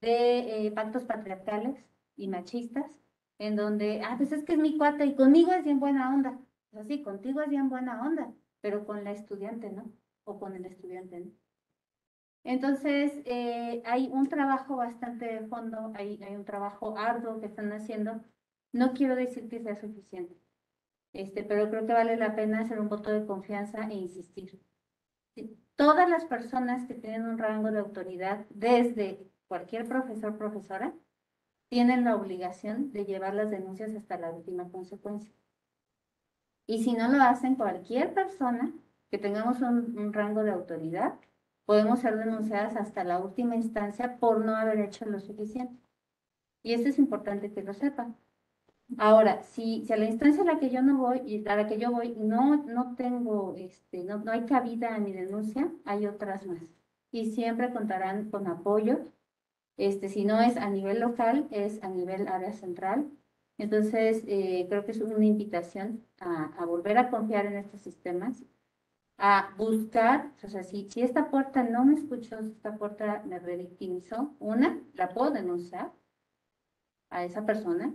de pactos patriarcales y machistas, en donde, pues es que es mi cuate y conmigo es bien buena onda. Pues sí, contigo es bien buena onda, pero con la estudiante, ¿no? O con el estudiante, ¿no? Entonces, hay un trabajo bastante de fondo, hay un trabajo arduo que están haciendo. No quiero decir que sea suficiente, pero creo que vale la pena hacer un voto de confianza e insistir. Todas las personas que tienen un rango de autoridad, desde cualquier profesor, profesora, tienen la obligación de llevar las denuncias hasta la última consecuencia. Y si no lo hacen, cualquier persona que tengamos un rango de autoridad, podemos ser denunciadas hasta la última instancia por no haber hecho lo suficiente. Y esto es importante que lo sepan. Ahora, si a la instancia a la que yo no voy y a la que yo voy no tengo, no hay cabida a mi denuncia, hay otras más. Y siempre contarán con apoyo. Si no es a nivel local, es a nivel área central. Entonces, creo que es una invitación a volver a confiar en estos sistemas, a buscar, o sea, si esta puerta no me escuchó, si esta puerta me revictimizó, la puedo denunciar a esa persona,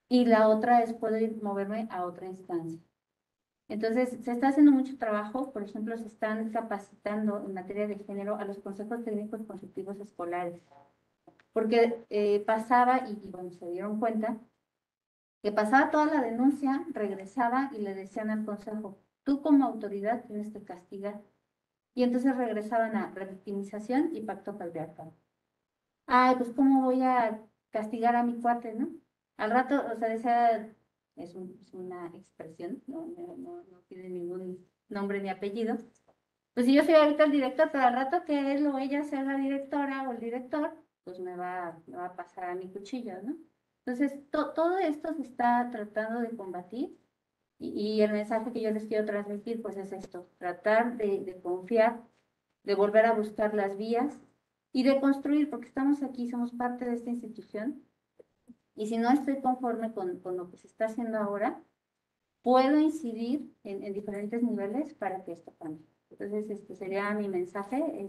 y la otra es poder moverme a otra instancia. Entonces, se está haciendo mucho trabajo, por ejemplo, se están capacitando en materia de género a los consejos técnicos consultivos escolares, porque pasaba, y bueno, se dieron cuenta, que pasaba toda la denuncia, regresaba y le decían al consejo, tú como autoridad tienes que castigar. Y entonces regresaban a revictimización y pacto patriarcal. Ay, pues ¿cómo voy a castigar a mi cuate, no? Al rato, o sea, decía, es una expresión, no tiene ningún nombre ni apellido. Pues si yo soy ahorita el director, pero al rato que él o ella sea la directora o el director, pues me va a pasar a mi cuchillo, ¿no? Entonces, todo esto se está tratando de combatir y el mensaje que yo les quiero transmitir, pues es esto, tratar de confiar, de volver a buscar las vías y de construir, porque estamos aquí, somos parte de esta institución, y si no estoy conforme con lo que se está haciendo ahora, puedo incidir en diferentes niveles para que esto cambie. Entonces, este sería mi mensaje.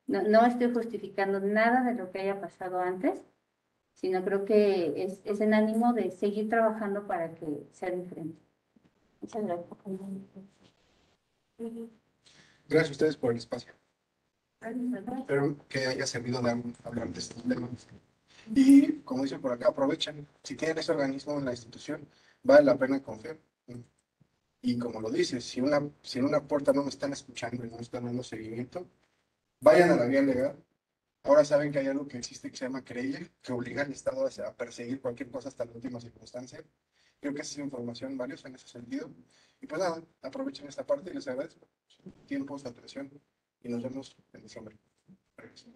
No estoy justificando nada de lo que haya pasado antes, sino creo que es en ánimo de seguir trabajando para que sea diferente. Muchas gracias. Gracias a ustedes por el espacio. Espero que haya servido de algo hablar de estos temas. Y como dicen por acá, aprovechen. Si tienen ese organismo en la institución, vale la pena confiar. Y como lo dices, si en una puerta no me están escuchando y no me están dando seguimiento, vayan a la vía legal, Ahora saben que hay algo que existe que se llama querella, que obliga al Estado a perseguir cualquier cosa hasta la última circunstancia. Creo que esa es información valiosa en ese sentido. Y pues nada, aprovechen esta parte y les agradezco su tiempo, su atención y nos vemos en diciembre. Gracias.